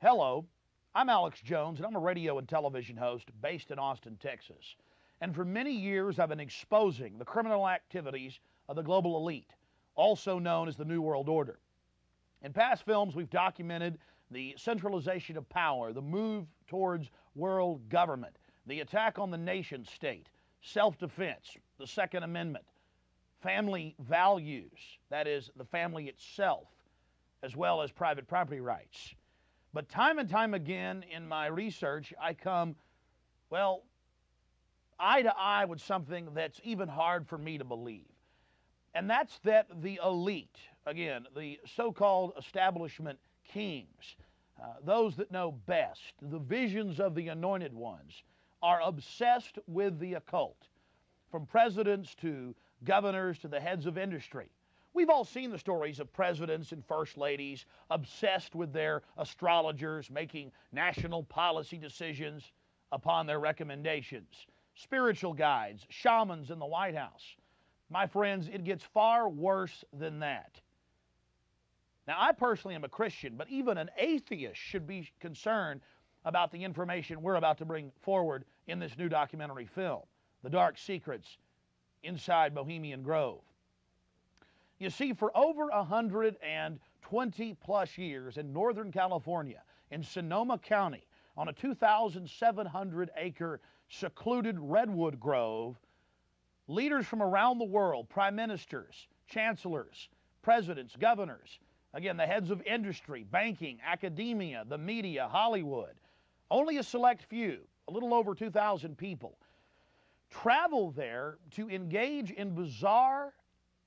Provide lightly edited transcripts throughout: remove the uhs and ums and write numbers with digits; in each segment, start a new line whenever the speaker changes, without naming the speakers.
Hello, I'm Alex Jones, and I'm a radio and television host based in Austin, Texas. And for many years, I've been exposing the criminal activities of the global elite, also known as the New World Order. In past films, we've documented the centralization of power, the move towards world government, the attack on the nation state, self-defense, the Second Amendment, family values, that is, the family itself, as well as private property rights. But time and time again in my research, I come, well, eye to eye with something that's even hard for me to believe. And that's that the elite, again, the so-called establishment kings, those that know best, the visions of the anointed ones, are obsessed with the occult, from presidents to governors to the heads of industry. We've all seen the stories of presidents and first ladies obsessed with their astrologers making national policy decisions upon their recommendations, spiritual guides, shamans in the White House. My friends, it gets far worse than that. Now, I personally am a Christian, but even an atheist should be concerned about the information we're about to bring forward in this new documentary film, The Dark Secrets Inside Bohemian Grove. You see, for over 120 plus years in Northern California, in Sonoma County, on a 2,700-acre secluded redwood grove, leaders from around the world, prime ministers, chancellors, presidents, governors, again, the heads of industry, banking, academia, the media, Hollywood, only a select few, a little over 2,000 people, travel there to engage in bizarre,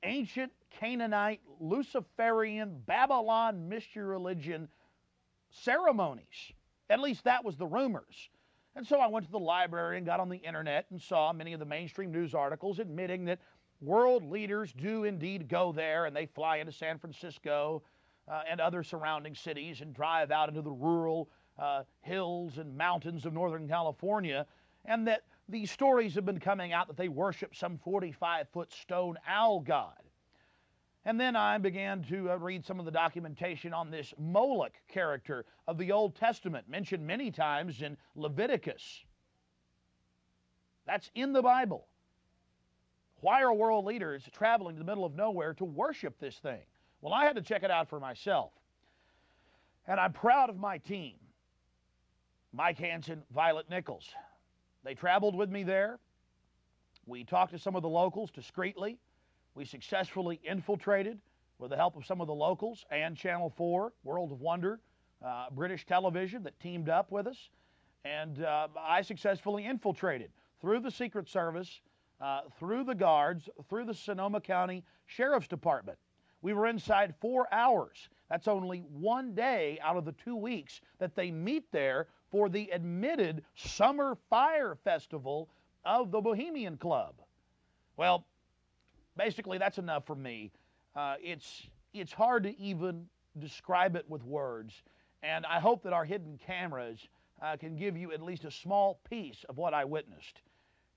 ancient Canaanite, Luciferian, Babylon mystery religion ceremonies. At least that was the rumors. And so I went to the library and got on the internet and saw many of the mainstream news articles admitting that world leaders do indeed go there, and they fly into San Francisco and other surrounding cities and drive out into the rural hills and mountains of Northern California, and that these stories have been coming out that they worship some 45-foot stone owl god. And then I began to read some of the documentation on this Moloch character of the Old Testament, mentioned many times in Leviticus. That's in the Bible. Why are world leaders traveling to the middle of nowhere to worship this thing? Well, I had to check it out for myself. And I'm proud of my team, Mike Hansen, Violet Nichols. They traveled with me there. We talked to some of the locals discreetly. We successfully infiltrated, with the help of some of the locals and Channel 4, World of Wonder, British television that teamed up with us. And I successfully infiltrated through the Secret Service, through the guards, through the Sonoma County Sheriff's Department. We were inside 4 hours. That's only one day out of the 2 weeks that they meet there for the admitted Summer Fire Festival of the Bohemian Club. Well, basically, that's enough for me. It's hard to even describe it with words, and I hope that our hidden cameras can give you at least a small piece of what I witnessed.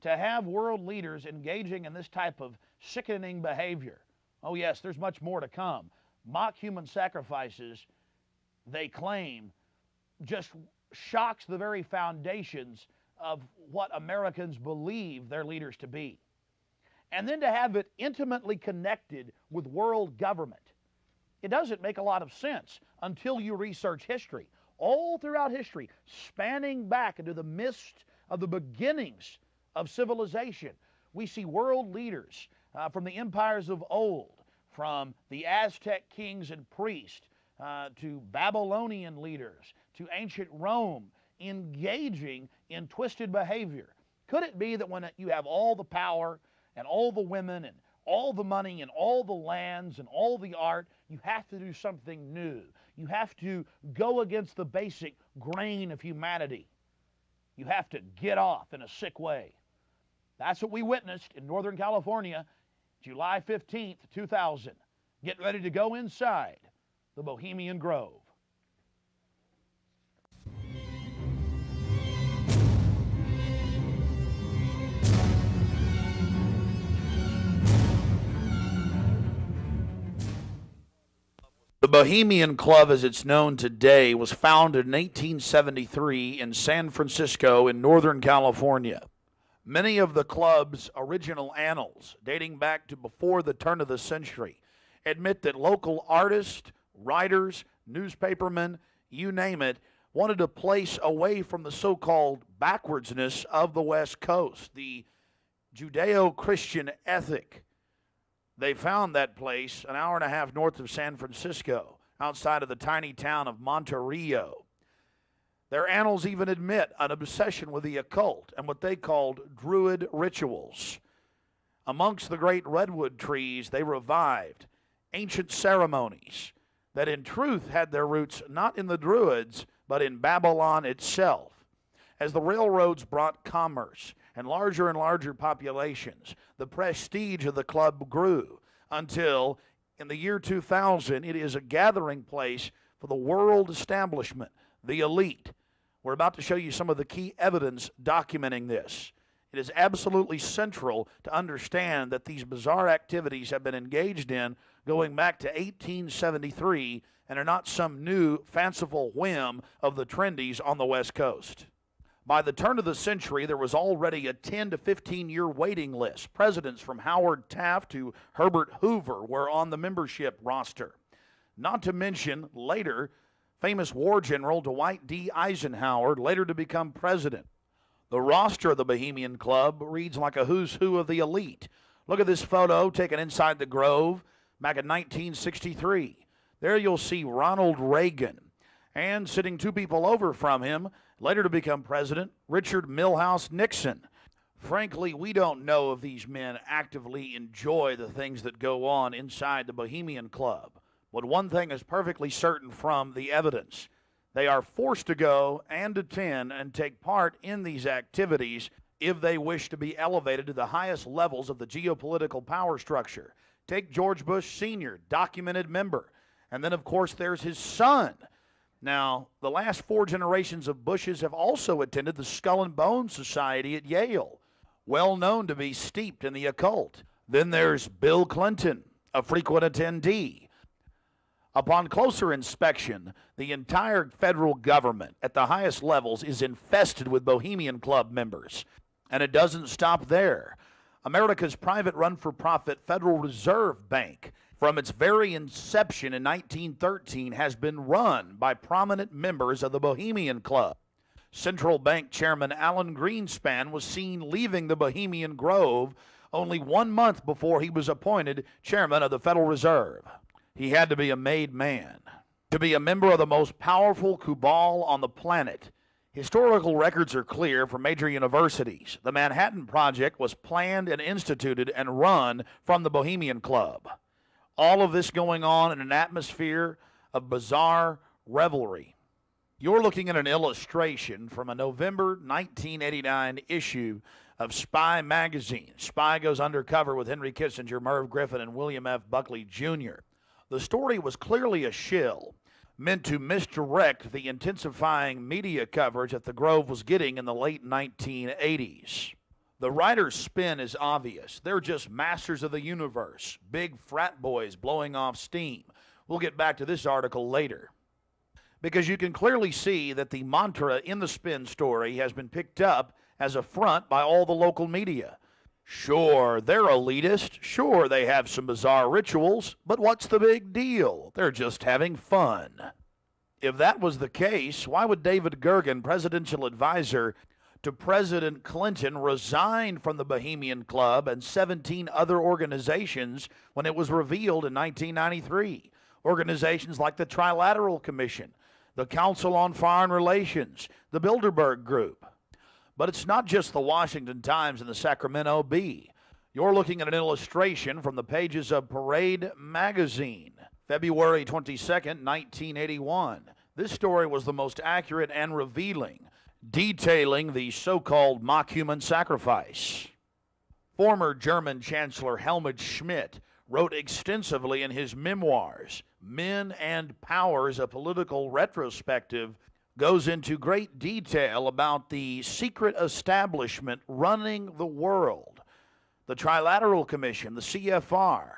To have world leaders engaging in this type of sickening behavior, oh yes, there's much more to come. Mock human sacrifices, they claim, just shocks the very foundations of what Americans believe their leaders to be. And then to have it intimately connected with world government. It doesn't make a lot of sense until you research history. All throughout history, spanning back into the midst of the beginnings of civilization, we see world leaders from the empires of old, from the Aztec kings and priests, to Babylonian leaders, to ancient Rome, engaging in twisted behavior. Could it be that when you have all the power and all the women and all the money and all the lands and all the art, you have to do something new? You have to go against the basic grain of humanity. You have to get off in a sick way. That's what we witnessed in Northern California, July 15th, 2000. Get ready to go inside the Bohemian Grove. The Bohemian Club, as it's known today, was founded in 1873 in San Francisco in Northern California. Many of the club's original annals, dating back to before the turn of the century, admit that local artists, writers, newspapermen, you name it, wanted a place away from the so-called backwardsness of the West Coast, the Judeo-Christian ethic. They found that place an hour and a half north of San Francisco, outside of the tiny town of Monterey. Their annals even admit an obsession with the occult and what they called druid rituals. Amongst the great redwood trees, they revived ancient ceremonies that in truth had their roots not in the Druids, but in Babylon itself. As the railroads brought commerce and larger populations, the prestige of the club grew until, in the year 2000, it is a gathering place for the world establishment, the elite. We're about to show you some of the key evidence documenting this. It is absolutely central to understand that these bizarre activities have been engaged in going back to 1873 and are not some new fanciful whim of the trendies on the West Coast. By the turn of the century, there was already a 10 to 15-year waiting list. Presidents from Howard Taft to Herbert Hoover were on the membership roster. Not to mention, later, famous war general Dwight D. Eisenhower, later to become president. The roster of the Bohemian Club reads like a who's who of the elite. Look at this photo taken inside the Grove back in 1963. There you'll see Ronald Reagan, and sitting two people over from him, later to become president, Richard Milhous Nixon. Frankly, we don't know if these men actively enjoy the things that go on inside the Bohemian Club. But one thing is perfectly certain from the evidence. They are forced to go and attend and take part in these activities if they wish to be elevated to the highest levels of the geopolitical power structure. Take George Bush Sr., documented member. And then, of course, there's his son. Now, the last 4 generations of Bushes have also attended the Skull and Bones Society at Yale, well known to be steeped in the occult. Then there's Bill Clinton, a frequent attendee. Upon closer inspection, the entire federal government at the highest levels is infested with Bohemian Club members. And it doesn't stop there. America's private run-for-profit Federal Reserve Bank, from its very inception in 1913, has been run by prominent members of the Bohemian Club. Central Bank Chairman Alan Greenspan was seen leaving the Bohemian Grove only 1 month before he was appointed chairman of the Federal Reserve. He had to be a made man to be a member of the most powerful cabal on the planet. Historical records are clear from major universities. The Manhattan Project was planned and instituted and run from the Bohemian Club. All of this going on in an atmosphere of bizarre revelry. You're looking at an illustration from a November 1989 issue of Spy magazine. Spy goes undercover with Henry Kissinger, Merv Griffin, and William F. Buckley Jr. The story was clearly a shill, meant to misdirect the intensifying media coverage that the Grove was getting in the late 1980s. The writer's spin is obvious. They're just masters of the universe, big frat boys blowing off steam. We'll get back to this article later. Because you can clearly see that the mantra in the spin story has been picked up as a front by all the local media. Sure, they're elitist. Sure, they have some bizarre rituals. But what's the big deal? They're just having fun. If that was the case, why would David Gergen, presidential advisor to President Clinton, resign from the Bohemian Club and 17 other organizations when it was revealed in 1993? Organizations like the Trilateral Commission, the Council on Foreign Relations, the Bilderberg Group. But it's not just the Washington Times and the Sacramento Bee. You're looking at an illustration from the pages of Parade magazine, February 22nd, 1981. This story was the most accurate and revealing, detailing the so-called mock human sacrifice. Former German Chancellor Helmut Schmidt wrote extensively in his memoirs, Men and Powers, a Political Retrospective, goes into great detail about the secret establishment running the world. The Trilateral Commission, the CFR,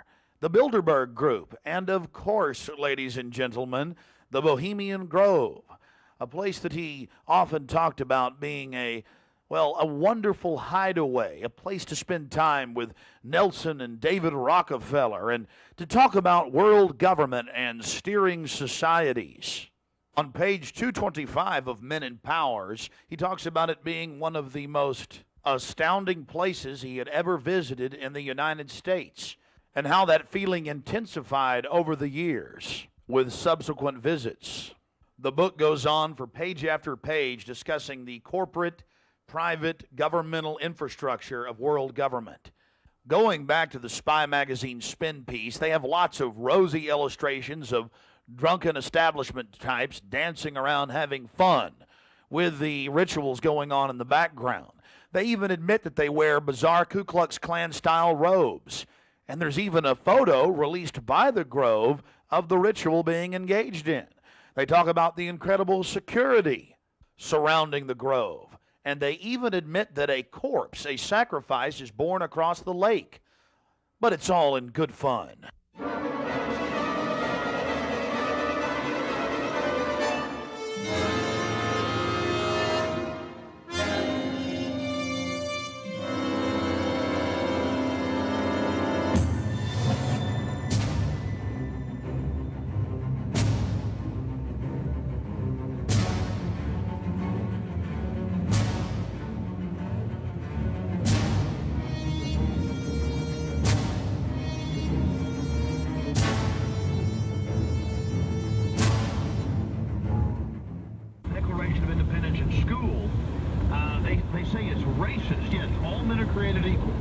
the Bilderberg Group, and of course, ladies and gentlemen, the Bohemian Grove, a place that he often talked about being a wonderful hideaway, a place to spend time with Nelson and David Rockefeller, and to talk about world government and steering societies. On page 225 of Men and Powers, he talks about it being one of the most astounding places he had ever visited in the United States, and how that feeling intensified over the years with subsequent visits. The book goes on for page after page discussing the corporate, private, governmental infrastructure of world government. Going back to the Spy magazine spin piece, they have lots of rosy illustrations of drunken establishment types dancing around having fun with the rituals going on in the background. They even admit that they wear bizarre Ku Klux Klan-style robes. And there's even a photo released by the Grove of the ritual being engaged in. They talk about the incredible security surrounding the Grove. And they even admit that a corpse, a sacrifice, is borne across the lake. But it's all in good fun.
Declaration of Independence in school, they say it's racist. Yes, all men are created equal,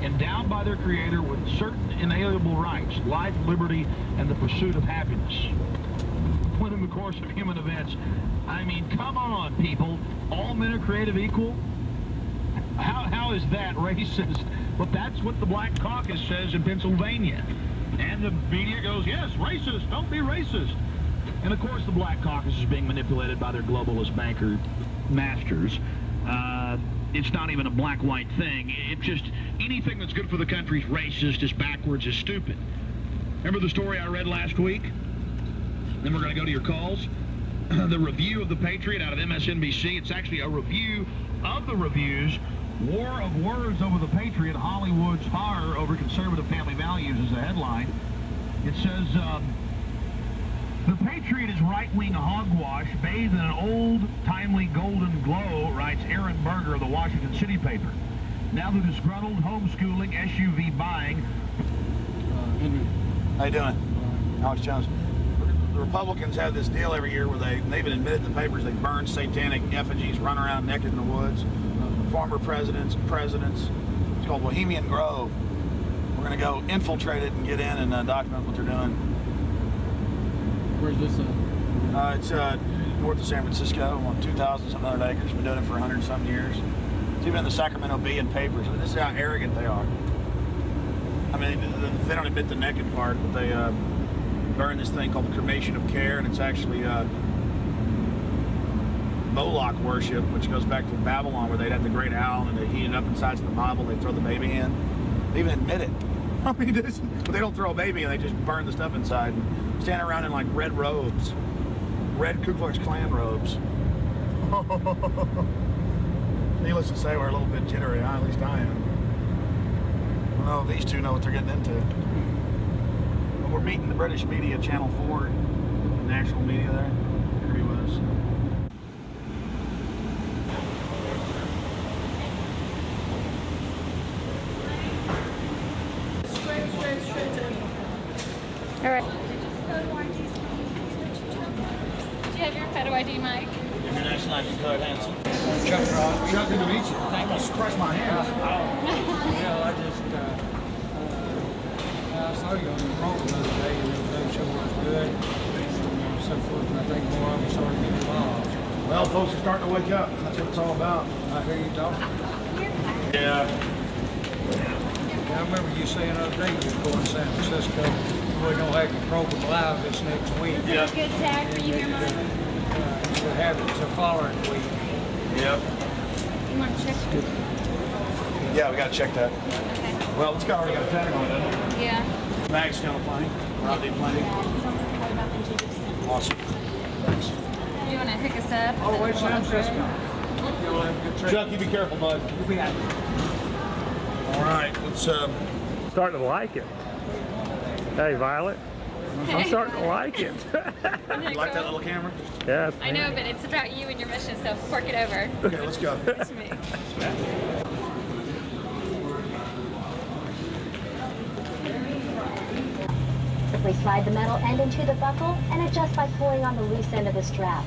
endowed by their Creator with certain inalienable rights, life, liberty, and the pursuit of happiness. When in the course of human events, I mean, come on, people, all men are created equal? How is that racist? Well, that's what the Black Caucus says in Pennsylvania. And the media goes, yes, racist, don't be racist. And of course the Black Caucus is being manipulated by their globalist banker masters. It's not even a black-white thing. It's just anything that's good for the country is racist, is backwards, is stupid. Remember the story I read last week? Then we're going to go to your calls. The review of The Patriot out of MSNBC. It's actually a review of the reviews. War of Words over The Patriot, Hollywood's horror over conservative family values is the headline. It says, the Patriot is right-wing hogwash bathed in an old, timely golden glow, writes Aaron Berger of the Washington City paper. Now the disgruntled homeschooling, SUV buying.
Henry.
How you doing? Alex Jones. The Republicans have this deal every year where they even admitted in the papers they burn satanic effigies, run around naked in the woods. Former presidents. It's called Bohemian Grove. We're going to go infiltrate it and get in and document what they're doing.
Where's this at?
It's north of San Francisco, on 2,000-some acres. Been doing it for 100-some years. It's even in the Sacramento Bee and papers. I mean, this is how arrogant they are. I mean, they don't admit the naked part, but they burn this thing called the cremation of care, and it's actually Moloch worship, which goes back to Babylon, where they'd have the great owl and they heat it up inside the Bible. They throw the baby in. They even admit it. I mean, but they don't throw a baby in. They just burn the stuff inside and stand around in like red robes, red Ku Klux Klan robes. Needless to say, we're a little bit jittery. At least I am. Well, these two know what they're getting into. But we're meeting the British media, Channel 4, the national media there. There he was.
All right. Do you have your photo ID, Mike?
Your national ID card, Hanson.
Chuck Ross.
Chuck, good to meet you. Thank you. Crush my hand.
Yeah, I saw you on the program the other day and everything show was good and so forth, and I think more of them started to get involved.
Well, folks are starting to wake up. That's what it's all about.
I hear you talking.
Yeah.
I remember you saying the other day you were going to San Francisco. We're going to have your program live this next week.
Yeah. Good tag for you here, Mom.
We'll have it the following week.
Yep.
You want to check?
Yeah, we got to check that.
Okay.
Well, it's already got a tag on it, doesn't it?
Yeah.
Bag's still playing. Rodney playing. Awesome. Thanks.
Do you want to hook us up?
Oh, wait, San Francisco.
Chuck, you be careful, bud. All right, let's
Starting to like it. Hey, Violet. I'm starting to like it.
You like that little camera?
Yeah.
I know, but it's about you and your mission, so fork it over.
Okay, let's go.
To me.
We slide the metal end into the buckle and adjust by pulling on the loose end of the strap.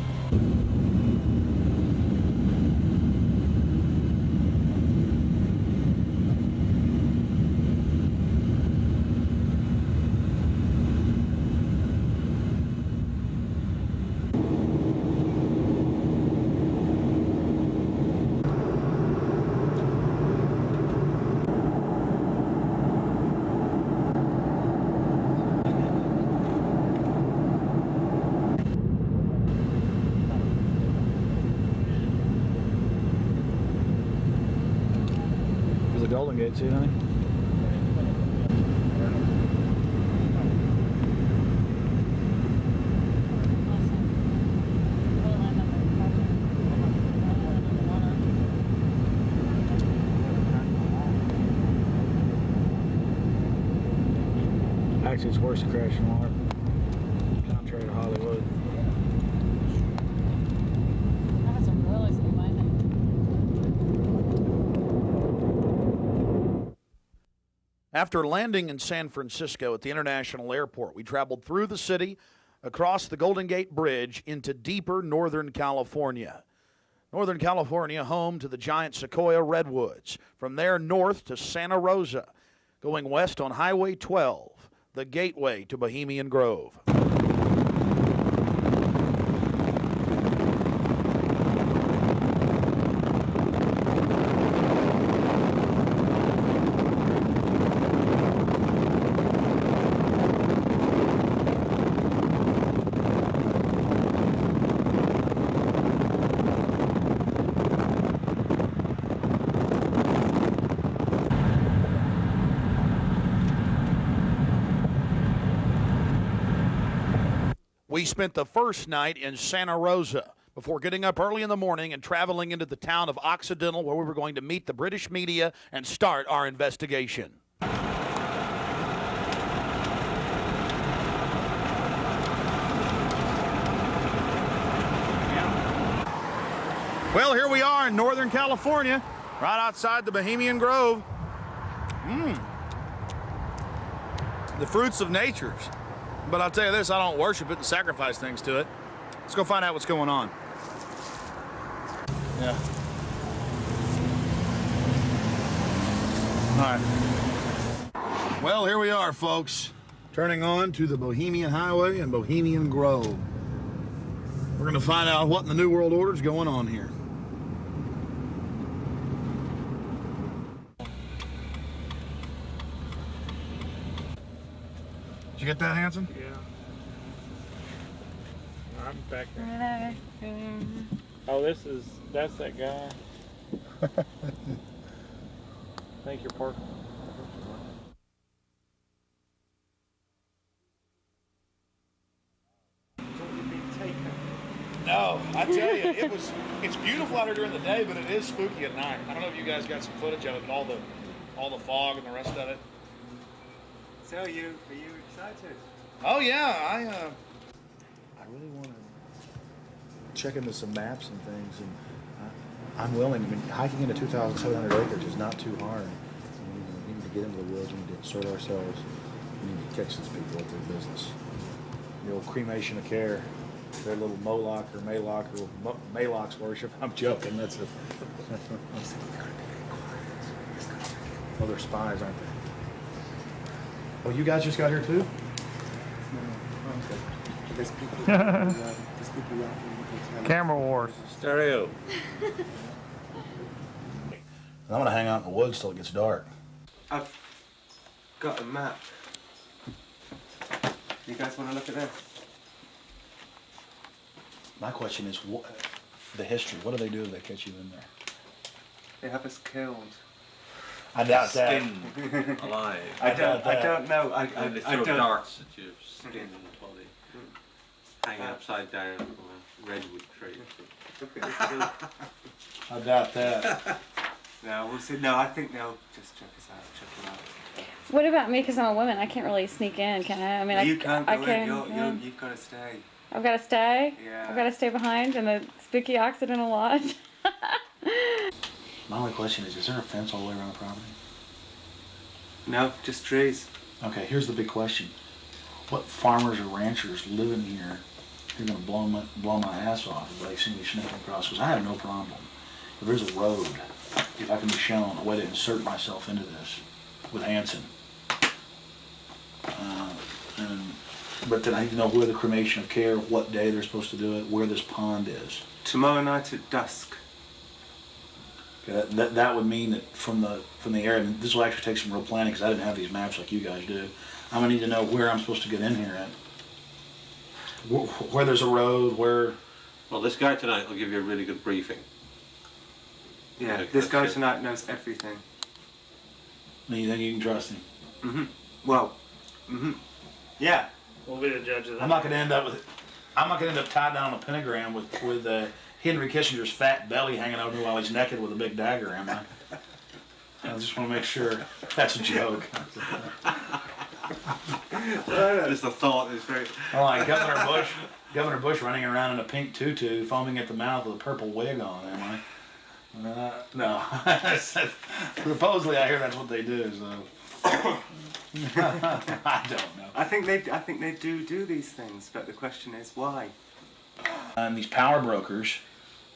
There's a Golden Gate too, honey. Actually, it's worse to crash in water, contrary to Hollywood. After landing in San Francisco at the International Airport, we traveled through the city, across the Golden Gate Bridge, into deeper Northern California. Northern California, home to the giant sequoia redwoods. From there north to Santa Rosa, going west on Highway 12, the gateway to Bohemian Grove. We spent the first night in Santa Rosa before getting up early in the morning and traveling into the town of Occidental, where we were going to meet the British media and start our investigation. Well, here we are in Northern California, right outside the Bohemian Grove. The fruits of nature's. But I'll tell you this, I don't worship it and sacrifice things to it. Let's go find out what's going on. Yeah. All right. Well, here we are, folks. Turning on to the Bohemian Highway and Bohemian Grove. We're going to find out what in the New World Order is going on here. Did you get that, Hanson?
Yeah. I'm back there. Oh, that's that guy. Think you're parking.
No, I tell you, it's beautiful out here during the day, but it is spooky at night. I don't know if you guys got some footage of it, but all the fog and the rest of it.
So are you excited?
Oh yeah, I really want to check into some maps and things, and I'm willing. I mean, hiking into 2,700 acres is not too hard. We need to get into the woods. We need to insert ourselves. We need to catch these people at their business. The old cremation of care. Their little Moloch or Maloch or Maloch's worship. I'm joking. That's a. Oh, they're spies, aren't they? Oh, you guys just got here too?
Camera wars.
Stereo.
I'm gonna hang out in the woods till it gets dark.
I've got a map. You guys want to look at that?
My question is, the history. What do they do if they catch you in there?
They have us killed.
I doubt that.
Skinned alive.
I don't know.
And they
I
throw
don't.
darts at your skin and body. Hanging upside down from a redwood tree.
I doubt that.
No, we'll see. No, I think they'll just check us out. Check them out.
What about me? Because I'm a woman, I can't really sneak in, can I? I mean,
You can't go
I can.
in. You've got to stay.
I've got to stay.
Yeah.
I've got to stay behind in the spooky Occidental Lodge.
My only question is there a fence all the way around the property?
No, just trees.
Okay, here's the big question. What farmers or ranchers living here are going to blow my ass off if they see me sneaking across? Because I have no problem. If there's a road, if I can be shown a way to insert myself into this with Hanson. But then I need to know where the cremation of care, what day they're supposed to do it, where this pond is.
Tomorrow night at dusk.
Okay, that would mean that from the area, and this will actually take some real planning because I didn't have these maps like you guys do. I'm gonna need to know where I'm supposed to get in here at. Where there's a road, where...
Well, this guy tonight will give you a really good briefing.
Yeah,
Like
this
that's
guy
it.
tonight knows everything.
You think you can trust him?
Mm-hmm. Well, yeah.
We'll be the judge of that.
I'm not gonna end up tied down on a pentagram with Henry Kissinger's fat belly hanging over me while he's naked with a big dagger, am I? I just want to make sure that's a joke.
Just the thought is very...
Oh, like Governor Bush running around in a pink tutu, foaming at the mouth with a purple wig on, am I? No. Supposedly I hear that's what they do, so... I don't know.
I think they do these things, but the question is why.
And these power brokers,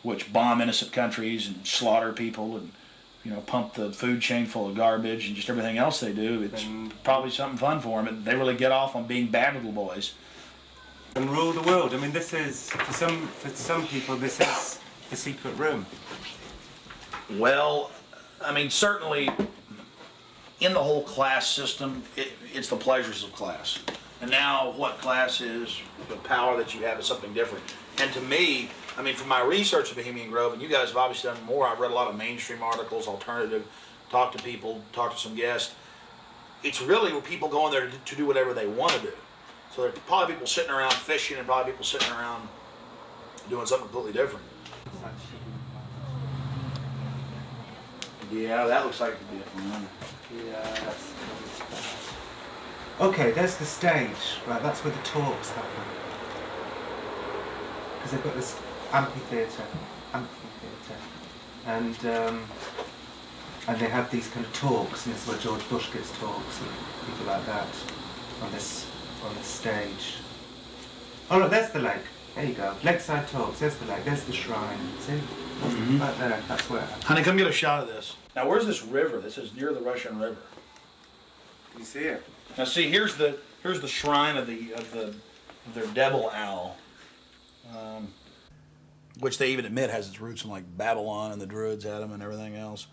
which bomb innocent countries and slaughter people and, you know, pump the food chain full of garbage and just everything else they do, it's probably something fun for them. They really get off on being bad little boys.
And rule the world. I mean, this is for some people. This is the secret room.
Well, I mean, certainly in the whole class system, it's the pleasures of class. And now what class is, the power that you have is something different. And to me, I mean, from my research of Bohemian Grove, and you guys have obviously done more, I've read a lot of mainstream articles, alternative, talked to people, talked to some guests. It's really where people go in there to do whatever they want to do. So there are probably people sitting around fishing and probably people sitting around doing something completely different. Yeah, that looks like it could be a fun one.
Yeah. Okay, there's the stage. Right, that's where the talks happen. Because they've got this amphitheatre, and they have these kind of talks, and this is where George Bush gives talks and people like that on this stage. Oh look, there's the lake. There you go. Lakeside talks. There's the lake. There's the shrine. See, right there. That's where it happens.
Honey, come get a shot of this. Now, where's this river? This is near the Russian River.
Can you see it?
Now, see, here's the shrine of their devil owl, which they even admit has its roots in like Babylon, and the Druids had them and everything else.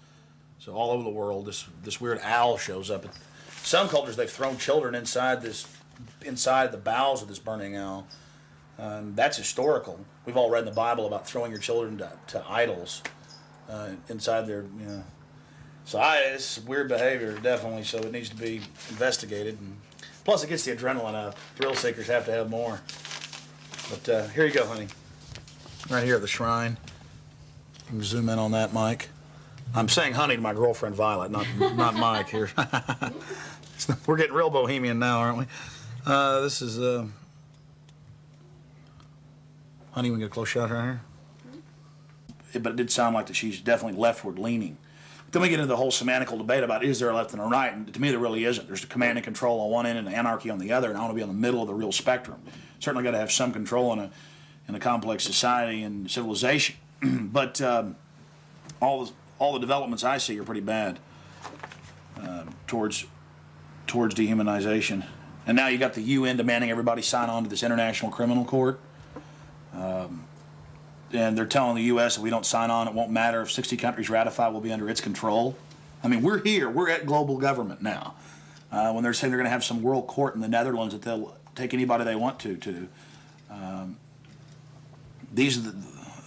So all over the world, this weird owl shows up. Some cultures, they've thrown children inside the bowels of this burning owl. That's historical. We've all read in the Bible about throwing your children to idols inside their, you know. So it's weird behavior, definitely, so it needs to be investigated. And plus, it gets the adrenaline up. Thrill seekers have to have more. But here you go, honey. Right here at the shrine. You can zoom in on that, Mike. I'm saying honey to my girlfriend, Violet, not Mike here. We're getting real bohemian now, aren't we? This is... Honey, we can get a close shot right here? But it did sound like that she's definitely leftward leaning. Then we get into the whole semantical debate about is there a left and a right, and to me there really isn't. There's the command and control on one end and the anarchy on the other, and I want to be on the middle of the real spectrum. Certainly got to have some control in a complex society and civilization. But all the developments I see are pretty bad towards dehumanization. And now you got the UN demanding everybody sign on to this International Criminal Court. And they're telling the U.S. if we don't sign on, it won't matter. If 60 countries ratify, we'll be under its control. I mean, we're here. We're at global government now. When they're saying they're going to have some world court in the Netherlands that they'll take anybody they want to. These are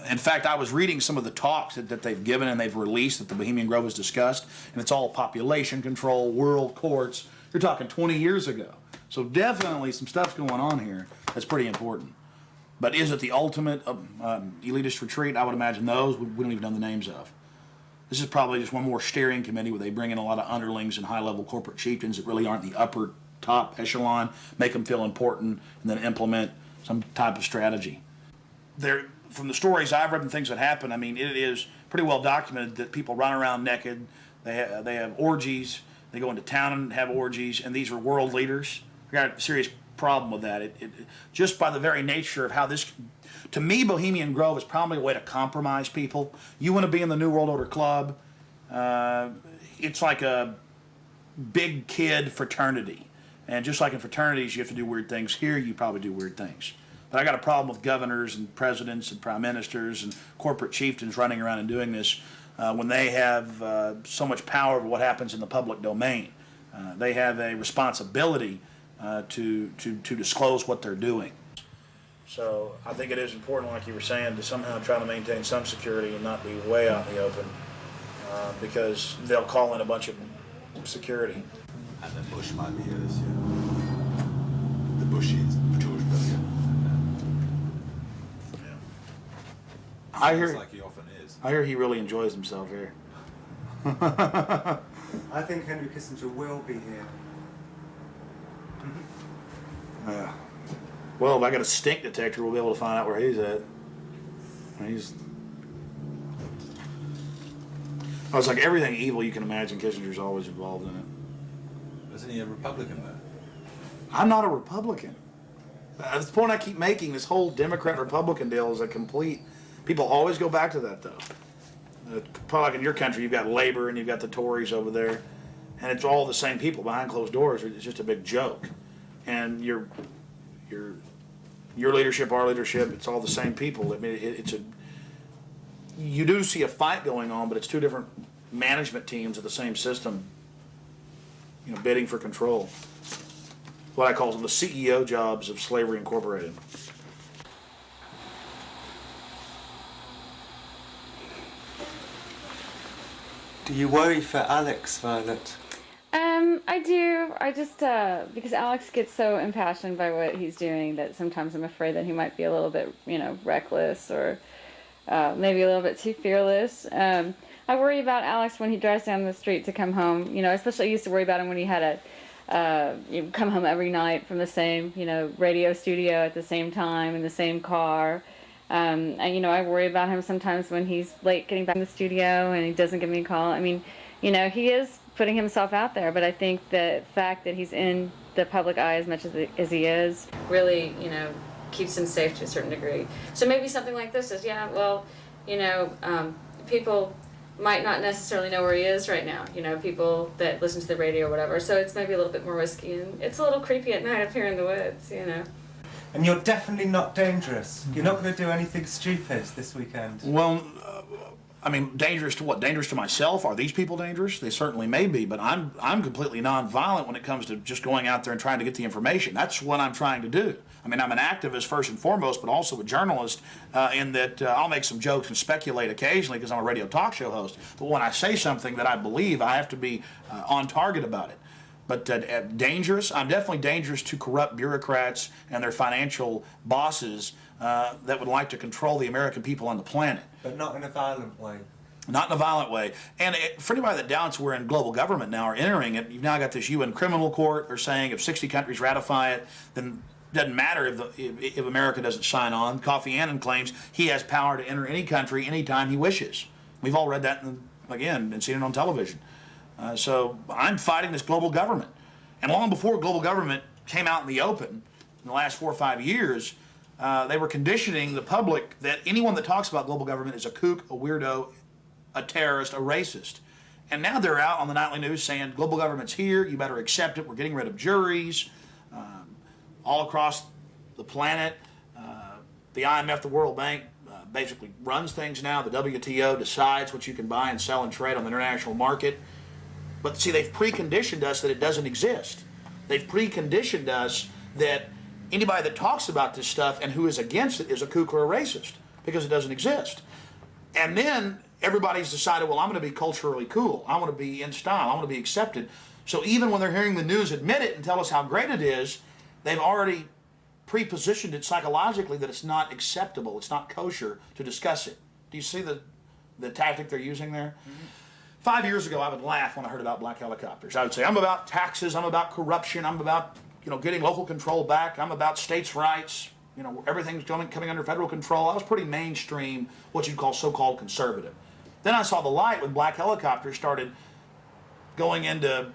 In fact, I was reading some of the talks that they've given and they've released that the Bohemian Grove has discussed, and it's all population control, world courts. You're talking 20 years ago. So definitely some stuff's going on here that's pretty important. But is it the ultimate elitist retreat? I would imagine those we don't even know the names of. This is probably just one more steering committee where they bring in a lot of underlings and high-level corporate chieftains that really aren't the upper top echelon, make them feel important, and then implement some type of strategy. From the stories I've read and things that happen, I mean, it is pretty well documented that people run around naked. They have orgies. They go into town and have orgies, and these are world leaders. We got a serious problem with that. Just by the very nature of how this, to me, Bohemian Grove is probably a way to compromise people. You want to be in the New World Order Club. It's like a big kid fraternity. And just like in fraternities, you have to do weird things. Here, you probably do weird things. But I got a problem with governors and presidents and prime ministers and corporate chieftains running around and doing this when they have so much power over what happens in the public domain. They have a responsibility to disclose what they're doing. So I think it is important, like you were saying, to somehow try to maintain some security and not be way out in the open because they'll call in a bunch of security.
And the Bush might be here this year. The Bush is George W.
I hear,
like he often is.
I hear he really enjoys himself here.
I think Henry Kissinger will be here.
Yeah. Well, if I got a stink detector, we'll be able to find out where he's at. Oh, it's like everything evil you can imagine, Kissinger's always involved in it.
Isn't he a Republican though?
I'm not a Republican. That's the point I keep making. This whole Democrat-Republican deal is a complete... People always go back to that, though. Probably like in your country, you've got Labor and you've got the Tories over there, and it's all the same people behind closed doors. It's just a big joke. And your leadership, our leadership, it's all the same people. I mean, you do see a fight going on, but it's two different management teams of the same system, bidding for control. What I call the CEO jobs of Slavery Incorporated.
Do you worry for Alex, Violet?
I do. I just, because Alex gets so impassioned by what he's doing that sometimes I'm afraid that he might be a little bit, reckless or maybe a little bit too fearless. I worry about Alex when he drives down the street to come home. Especially I used to worry about him when he had come home every night from the same, radio studio at the same time in the same car. And, I worry about him sometimes when he's late getting back in the studio and he doesn't give me a call. I mean, he is putting himself out there, but I think the fact that he's in the public eye as much as he is really, keeps him safe to a certain degree. So maybe something like this is, people might not necessarily know where he is right now, people that listen to the radio or whatever. So it's maybe a little bit more risky, and it's a little creepy at night up here in the woods,
And you're definitely not dangerous. You're not going to do anything stupid this weekend.
Well, dangerous to what? Dangerous to myself? Are these people dangerous? They certainly may be, but I'm completely nonviolent when it comes to just going out there and trying to get the information. That's what I'm trying to do. I'm an activist first and foremost, but also a journalist in that I'll make some jokes and speculate occasionally because I'm a radio talk show host. But when I say something that I believe, I have to be on target about it. But dangerous? I'm definitely dangerous to corrupt bureaucrats and their financial bosses that would like to control the American people on the planet.
But not in a violent way.
Not in a violent way. And for anybody that doubts we're in global government now or entering it, you've now got this UN criminal court. They're saying if 60 countries ratify it, then it doesn't matter if America doesn't sign on. Kofi Annan claims he has power to enter any country anytime he wishes. We've all read that, again, and seen it on television. So I'm fighting this global government. And long before global government came out in the open, in the last 4 or 5 years, they were conditioning the public that anyone that talks about global government is a kook, a weirdo, a terrorist, a racist. And now they're out on the nightly news saying global government's here, you better accept it, we're getting rid of juries all across the planet. The IMF, the World Bank, basically runs things now. The WTO decides what you can buy and sell and trade on the international market. But see, they've preconditioned us that it doesn't exist. They've preconditioned us that anybody that talks about this stuff and who is against it is a kook or a racist. because it doesn't exist. And then everybody's decided, well, I'm going to be culturally cool. I want to be in style. I want to be accepted. So even when they're hearing the news admit it and tell us how great it is, they've already pre-positioned it psychologically that it's not acceptable, it's not kosher to discuss it. Do you see the tactic they're using there? Mm-hmm. 5 years ago, I would laugh when I heard about black helicopters. I would say, I'm about taxes, I'm about corruption, I'm about, getting local control back, I'm about states' rights, everything's coming under federal control. I was pretty mainstream, what you'd call so-called conservative. Then I saw the light when black helicopters started going into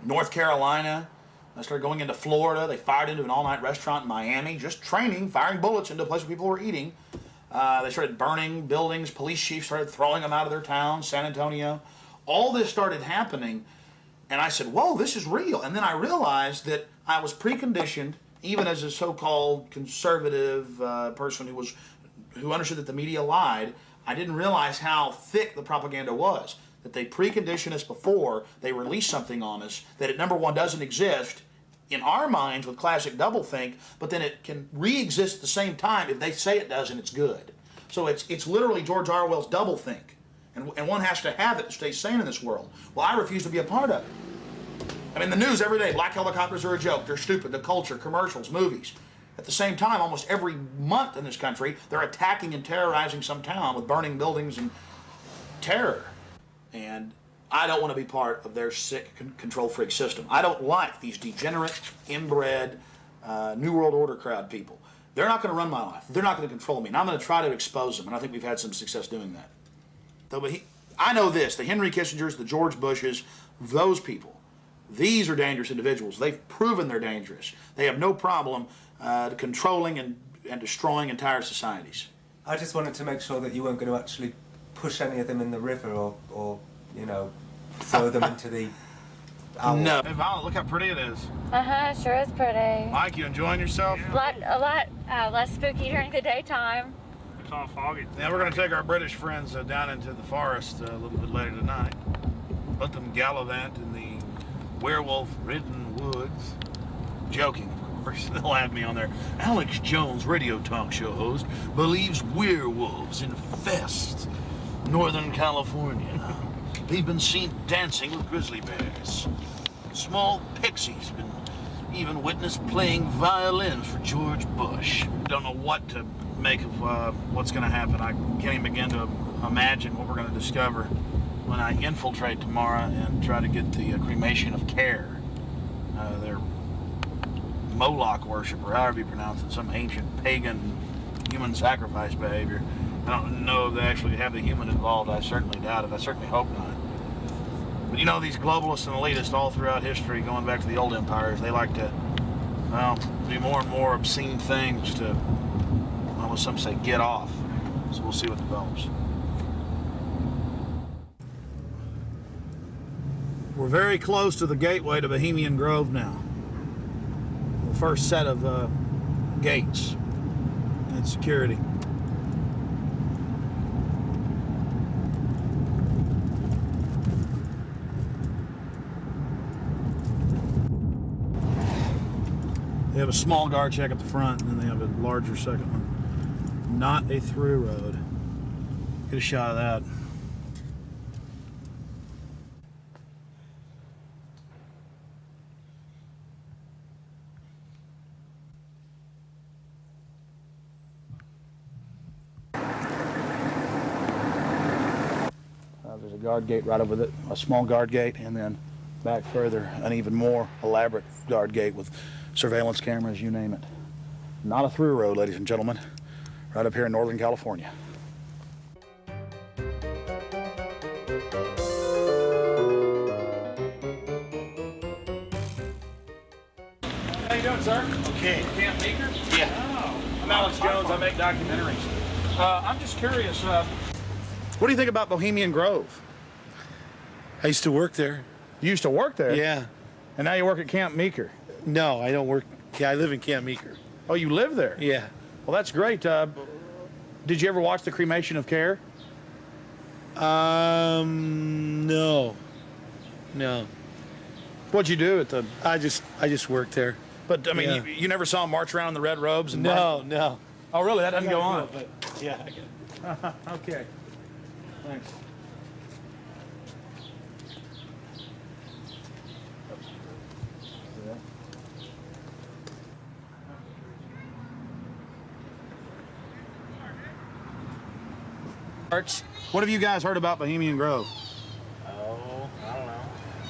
North Carolina. I started going into Florida. They fired into an all-night restaurant in Miami, just training, firing bullets into a place where people were eating. They started burning buildings. Police chiefs started throwing them out of their towns, San Antonio. All this started happening, and I said, whoa, this is real. And then I realized that I was preconditioned, even as a so-called conservative person who understood that the media lied. I didn't realize how thick the propaganda was, that they precondition us before they release something on us, that it, number one, doesn't exist in our minds with classic doublethink, but then it can re-exist at the same time if they say it does and it's good. So it's literally George Orwell's doublethink, and one has to have it to stay sane in this world. Well, I refuse to be a part of it. I mean, the news every day, black helicopters are a joke, they're stupid, the culture, commercials, movies. At the same time, almost every month in this country, they're attacking and terrorizing some town with burning buildings and terror. And I don't want to be part of their sick control freak system. I don't like these degenerate, inbred, New World Order crowd people. They're not going to run my life. They're not going to control me. And I'm going to try to expose them. And I think we've had some success doing that. But I know this, the Henry Kissingers, the George Bushes, those people, these are dangerous individuals. They've proven they're dangerous. They have no problem controlling and destroying entire societies.
I just wanted to make sure that you weren't going to actually push any of them in the river or throw them into the owl.
No. Hey, Violet, look how pretty it is.
Uh-huh, sure is pretty.
Mike, you enjoying yourself?
A lot less spooky during the daytime.
It's all foggy.
Yeah, we're going to take our British friends down into the forest a little bit later tonight. Let them gallivant in the werewolf-ridden woods. Joking, of course. They'll have me on there. Alex Jones, radio talk show host, believes werewolves infest Northern California. They've been seen dancing with grizzly bears. Small pixies have been even witnessed playing violins for George Bush. Don't know what to make of what's going to happen. I can't even begin to imagine what we're going to discover when I infiltrate tomorrow and try to get the cremation of care. Their Moloch worship, or however you pronounce it, some ancient pagan human sacrifice behavior. I don't know if they actually have the human involved. I certainly doubt it. I certainly hope not. But these globalists and elitists all throughout history, going back to the old empires, they like to, do more and more obscene things to, as some say, get off. So we'll see what develops. We're very close to the gateway to Bohemian Grove now. The first set of gates and security. They have a small guard check at the front, and then they have a larger second one. Not a through road. Get a shot of that. There's a guard gate right over it, a small guard gate, and then back further, an even more elaborate guard gate with surveillance cameras, you name it. Not a through road, ladies and gentlemen, right up here in Northern California. How you doing, sir? Okay. Camp Meeker? Yeah. Oh. I'm Alex Jones. I make documentaries. I'm just curious, what do you think about Bohemian Grove?
I used to work there.
You used to work there?
Yeah.
And now you work at Camp Meeker?
No, I don't work. Yeah, I live in Camp Meeker.
Oh, you live there?
Yeah.
Well, that's great. Did you ever watch the cremation of care?
No. No.
What'd you do at the?
I just worked there.
But I mean, you never saw them march around in the red robes and
no.
Oh, really? That doesn't go on.
But
Yeah, I get it.
Okay. Thanks. What have you guys heard about Bohemian Grove?
Oh, I don't know.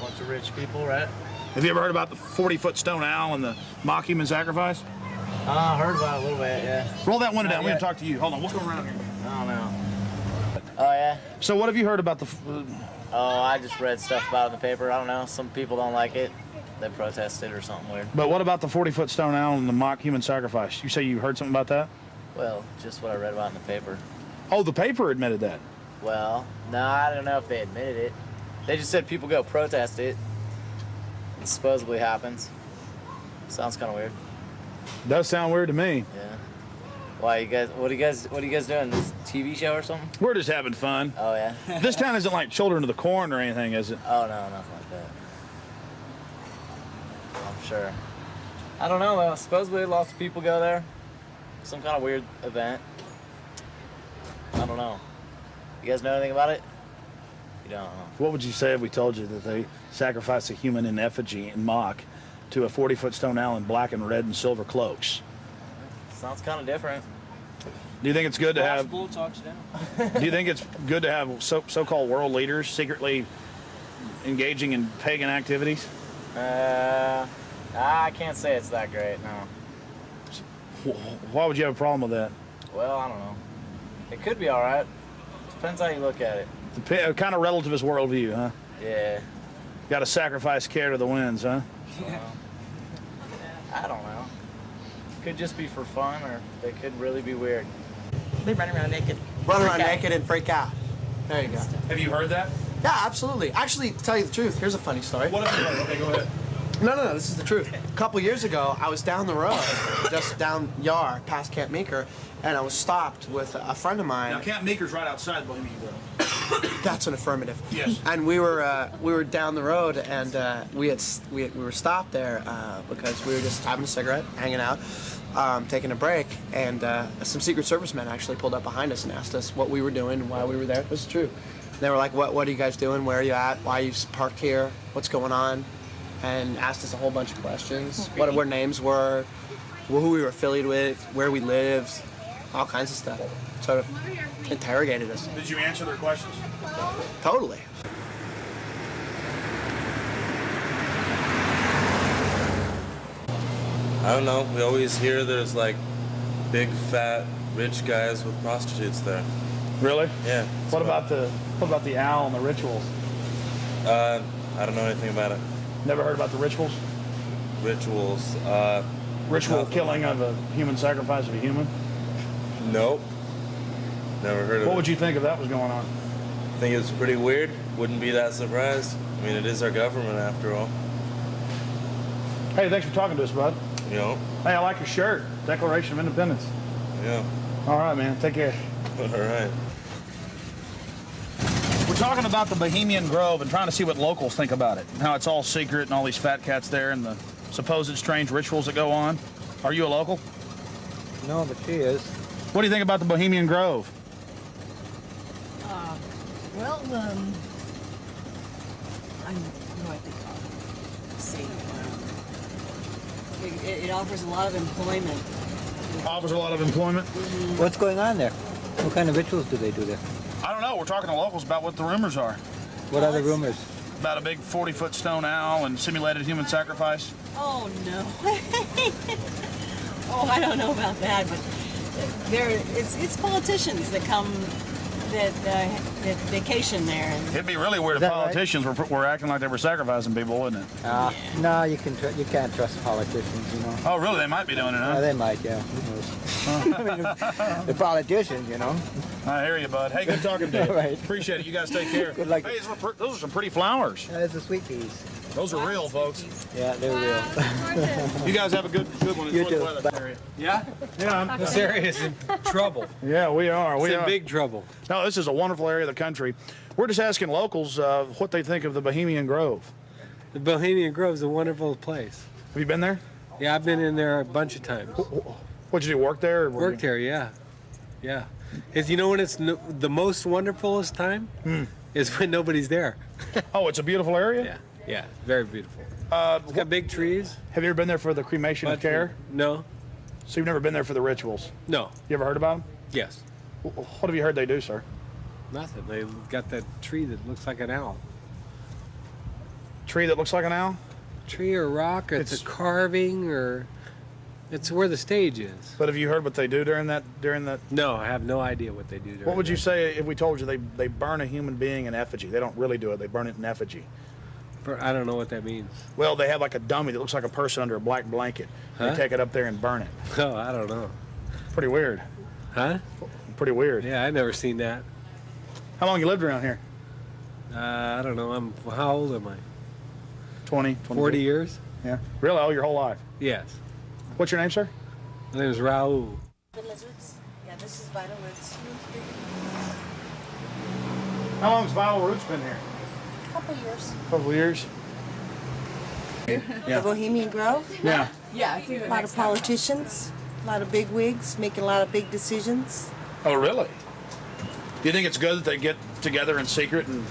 Bunch of rich people, right?
Have you ever heard about the 40-foot stone owl and the mock human sacrifice?
I heard about it a little bit, yeah.
Roll that window down.
Not
We're going
yet.
to talk to you. Hold on. We'll go around here.
I don't know. Oh, yeah?
So what have you heard about the...
Oh, I just read stuff about it in the paper. I don't know. Some people don't like it. They protested or something weird.
But what about the 40-foot stone owl and the mock human sacrifice? You say you heard something about that?
Well, just what I read about in the paper.
Oh, the paper admitted that.
Well, no, I don't know if they admitted it. They just said people go protest it. It supposedly happens. Sounds kind of weird.
Does sound weird to me.
Yeah. Why you guys? What are you guys doing? This TV show or something?
We're just having fun.
Oh yeah.
This town isn't like Children of the Corn or anything, is it?
Oh no, nothing like that. I'm sure. I don't know though. Supposedly lots of people go there. Some kind of weird event. I don't know. You guys know anything about it? You don't know.
What would you say if we told you that they sacrificed a human in effigy and mock to a 40-foot stone owl in black and red and silver cloaks?
Sounds kind of different.
Do you think it's good to have?
Bull talks down.
Do you think it's good to have so-called world leaders secretly engaging in pagan activities?
I can't say it's that great. No.
Why would you have a problem with that?
Well, I don't know. It could be all right. Depends how you look at it.
Kind of relativist worldview, huh?
Yeah.
Got to sacrifice care to the winds, huh?
I don't know. Could just be for fun, or they could really be weird.
They run around naked. Run around naked and freak out. There you go.
Have you heard that?
Yeah, absolutely. Actually, to tell you the truth, here's a funny story.
What have you heard? Okay, go ahead.
No, this is the truth. A couple years ago, I was down the road, just down Yar, past Camp Meeker, and I was stopped with a friend of mine.
Now, Camp Meeker's right outside Bohemian Grove.
That's an affirmative.
Yes.
And we were down the road, and we were stopped there because we were just having a cigarette, hanging out, taking a break, and some Secret Service men actually pulled up behind us and asked us what we were doing and why we were there. It was true. They were like, "What are you guys doing? Where are you at? Why are you parked here? What's going on?" And asked us a whole bunch of questions. What our names were, who we were affiliated with, where we lived, all kinds of stuff. Sort of interrogated us.
Did you answer their questions?
Totally.
I don't know. We always hear there's like big, fat, rich guys with prostitutes there.
Really?
Yeah.
What about the owl and the rituals?
I don't know anything about it.
Never heard about the rituals?
Rituals.
Ritual killing of a human sacrifice of a human?
Nope. Never heard of it.
What would you think if that was going on?
I think it's pretty weird. Wouldn't be that surprised. I mean, it is our government after all.
Hey, thanks for talking to us, bud.
You know?
Hey, I like your shirt. Declaration of Independence.
Yeah.
All right, man. Take care.
All right.
We're talking about the Bohemian Grove and trying to see what locals think about it. How it's all secret and all these fat cats there and the supposed strange rituals that go on. Are you a local?
No, but she is.
What do you think about the Bohemian Grove?
Well, I know I think let's see. It offers a lot of employment.
Offers a lot of employment?
What's going on there? What kind of rituals do they do there?
I don't know. We're talking to locals about what the rumors are.
What are the rumors?
About a big 40-foot stone owl and simulated human sacrifice.
Oh, no. Oh, I don't know about that, but it's politicians that come, that vacation there. And
It'd be really weird if politicians were acting like they were sacrificing people, wouldn't it?
No, you can't trust politicians, you know.
Oh, really? They might be doing it, huh?
Yeah, they might, yeah. Who knows? The politicians, you know.
I hear you, bud. Hey, good talking to you.
Right.
Appreciate it. You guys take care.
Good luck.
Hey, those are some pretty flowers.
There's the sweet peas.
Those are real, folks.
Yeah, they're real.
You guys have a good one.
You
Enjoy
too.
the weather. Area.
Yeah?
Yeah.
This area is in trouble.
Yeah, we are.
It's
We
in
are.
big trouble.
No, this is a wonderful area of the country. We're just asking locals what they think of the Bohemian Grove.
The Bohemian Grove is a wonderful place.
Have you been there?
Yeah, I've been in there a bunch of times.
What'd you do, work there? Or
Worked there, yeah. Yeah. is, you know when it's the most wonderfulest time? Is when nobody's there.
Oh, it's a beautiful area?
Yeah, yeah, very beautiful.
It's
got big trees.
Have you ever been there for the cremation of care?
No.
So you've never been there for the rituals?
No.
You ever heard about them?
Yes.
What have you heard they do, sir?
Nothing. They got that tree that looks like an owl.
Tree that looks like an owl?
Tree or rock, or it's a carving, or it's where the stage is.
But have you heard what they do during that?
No, I have no idea what they do during
What would you say if we told you they burn a human being in effigy? They don't really do it. They burn it in effigy.
I don't know what that means.
Well, they have like a dummy that looks like a person under a black blanket.
Huh?
They take it up there and burn it.
Oh, I don't know.
Pretty weird.
Huh?
Pretty weird.
Yeah, I've never seen that.
How long you lived around here?
I don't know. How old am I?
20,
40 years?
Yeah. Really? Oh, your whole life?
Yes.
What's your name, sir?
My name is Raul.
The lizards? Yeah, this is Vital Roots.
How long has Vital Roots been here?
Couple years.
Couple years.
The Bohemian Grove?
Yeah.
Yeah, a lot of politicians, a lot of big wigs, making a lot of big decisions.
Oh, really? Do you think it's good that they get together in secret and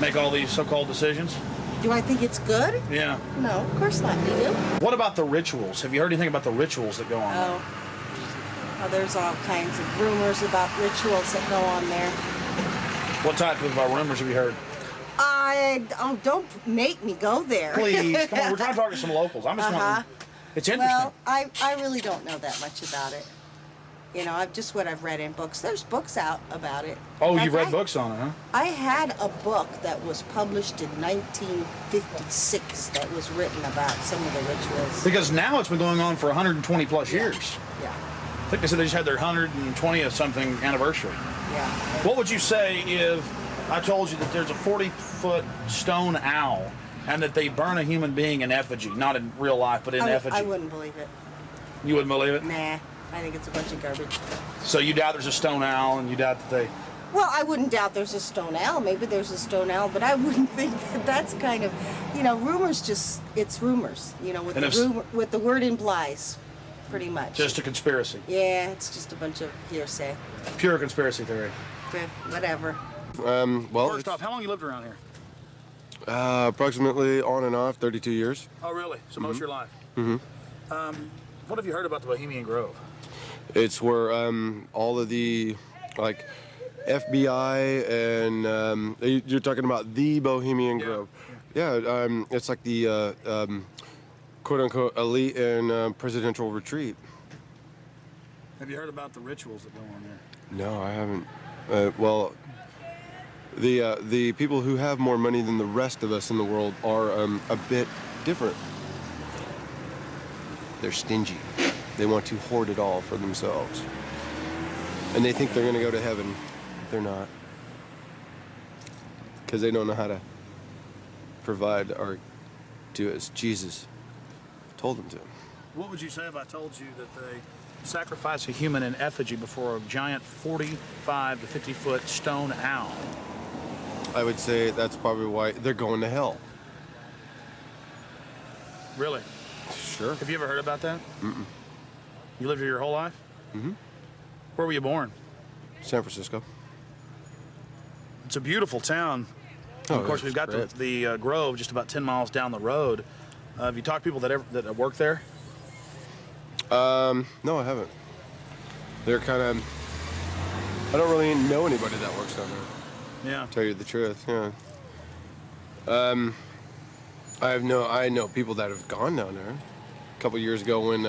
make all these so-called decisions?
Do I think it's good?
Yeah.
No, of course not. You do?
What about the rituals? Have you heard anything about the rituals that go on?
Oh, there's all kinds of rumors about rituals that go on there.
What type of rumors have you heard?
Don't make me go there.
Please, come on. We're trying to talk to some locals. I'm just wondering. It's interesting.
Well, I really don't know that much about it. You know, what I've read in books. There's books out about it.
Oh, you've read books on it, huh?
I had a book that was published in 1956 that was written about some of the rituals.
Because now it's been going on for 120 plus years.
Yeah.
I think they said they just had their 120th something anniversary.
Yeah.
What would you say if I told you that there's a 40-foot stone owl and that they burn a human being in effigy, not in real life, but in effigy?
I wouldn't believe it.
You wouldn't believe it?
Nah, I think it's a bunch of garbage.
So you doubt there's a stone owl, and you doubt that they...
Well, I wouldn't doubt there's a stone owl. Maybe there's a stone owl, but I wouldn't think that that's kind of, rumors it's rumors, what the word implies, pretty much.
Just a conspiracy.
Yeah, it's just a bunch of hearsay.
Pure conspiracy theory.
Whatever.
Well,
first off, how long you lived around here?
approximately on and off 32 years.
Oh, really? So most of your life?
Mm-hmm.
What have you heard about the Bohemian Grove?
It's where all of the, like, FBI and you're talking about the Bohemian Grove. Yeah, it's like the quote-unquote elite and presidential retreat.
Have you heard about the rituals that go on there?
No, I haven't. Well, the people who have more money than the rest of us in the world are a bit different. They're stingy. They want to hoard it all for themselves. And they think they're going to go to heaven. They're not. Because they don't know how to provide or do as Jesus told them to.
What would you say if I told you that they sacrifice a human in effigy before a giant 45 to 50-foot stone owl?
I would say that's probably why they're going to hell.
Really?
Sure.
Have you ever heard about that?
Mm-mm.
You lived here your whole life?
Mm-hmm.
Where were you born?
San Francisco.
It's a beautiful town.
Oh,
of course, we've got the Grove just about 10 miles down the road. Have you talked to people that work there?
No, I haven't. They're kind of... I don't really know anybody that works down there.
Yeah.
To tell you the truth, yeah. I know people that have gone down there. A couple years ago when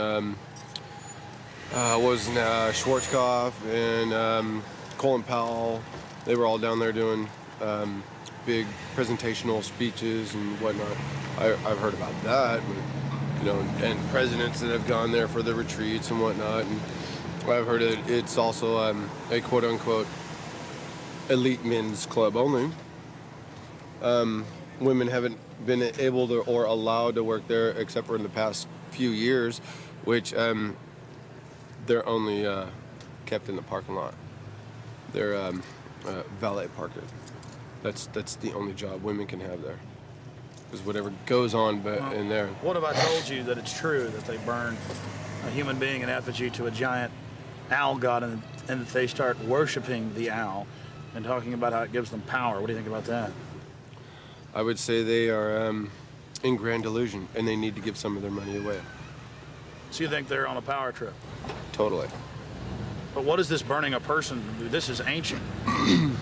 Schwarzkopf and Colin Powell, they were all down there doing big presentational speeches and whatnot. I've heard about that, but, and presidents that have gone there for the retreats and whatnot. And I've heard it's also a quote-unquote elite men's club only. Women haven't been able to or allowed to work there except for in the past few years, which they're only kept in the parking lot. They're valet parker. That's the only job women can have there. Because whatever goes on in there.
What if I told you that it's true that they burn a human being in effigy to a giant owl god and that they start worshiping the owl and talking about how it gives them power. What do you think about that?
I would say they are in grand delusion, and they need to give some of their money away.
So you think they're on a power trip?
Totally.
But what is this burning a person do? This is ancient.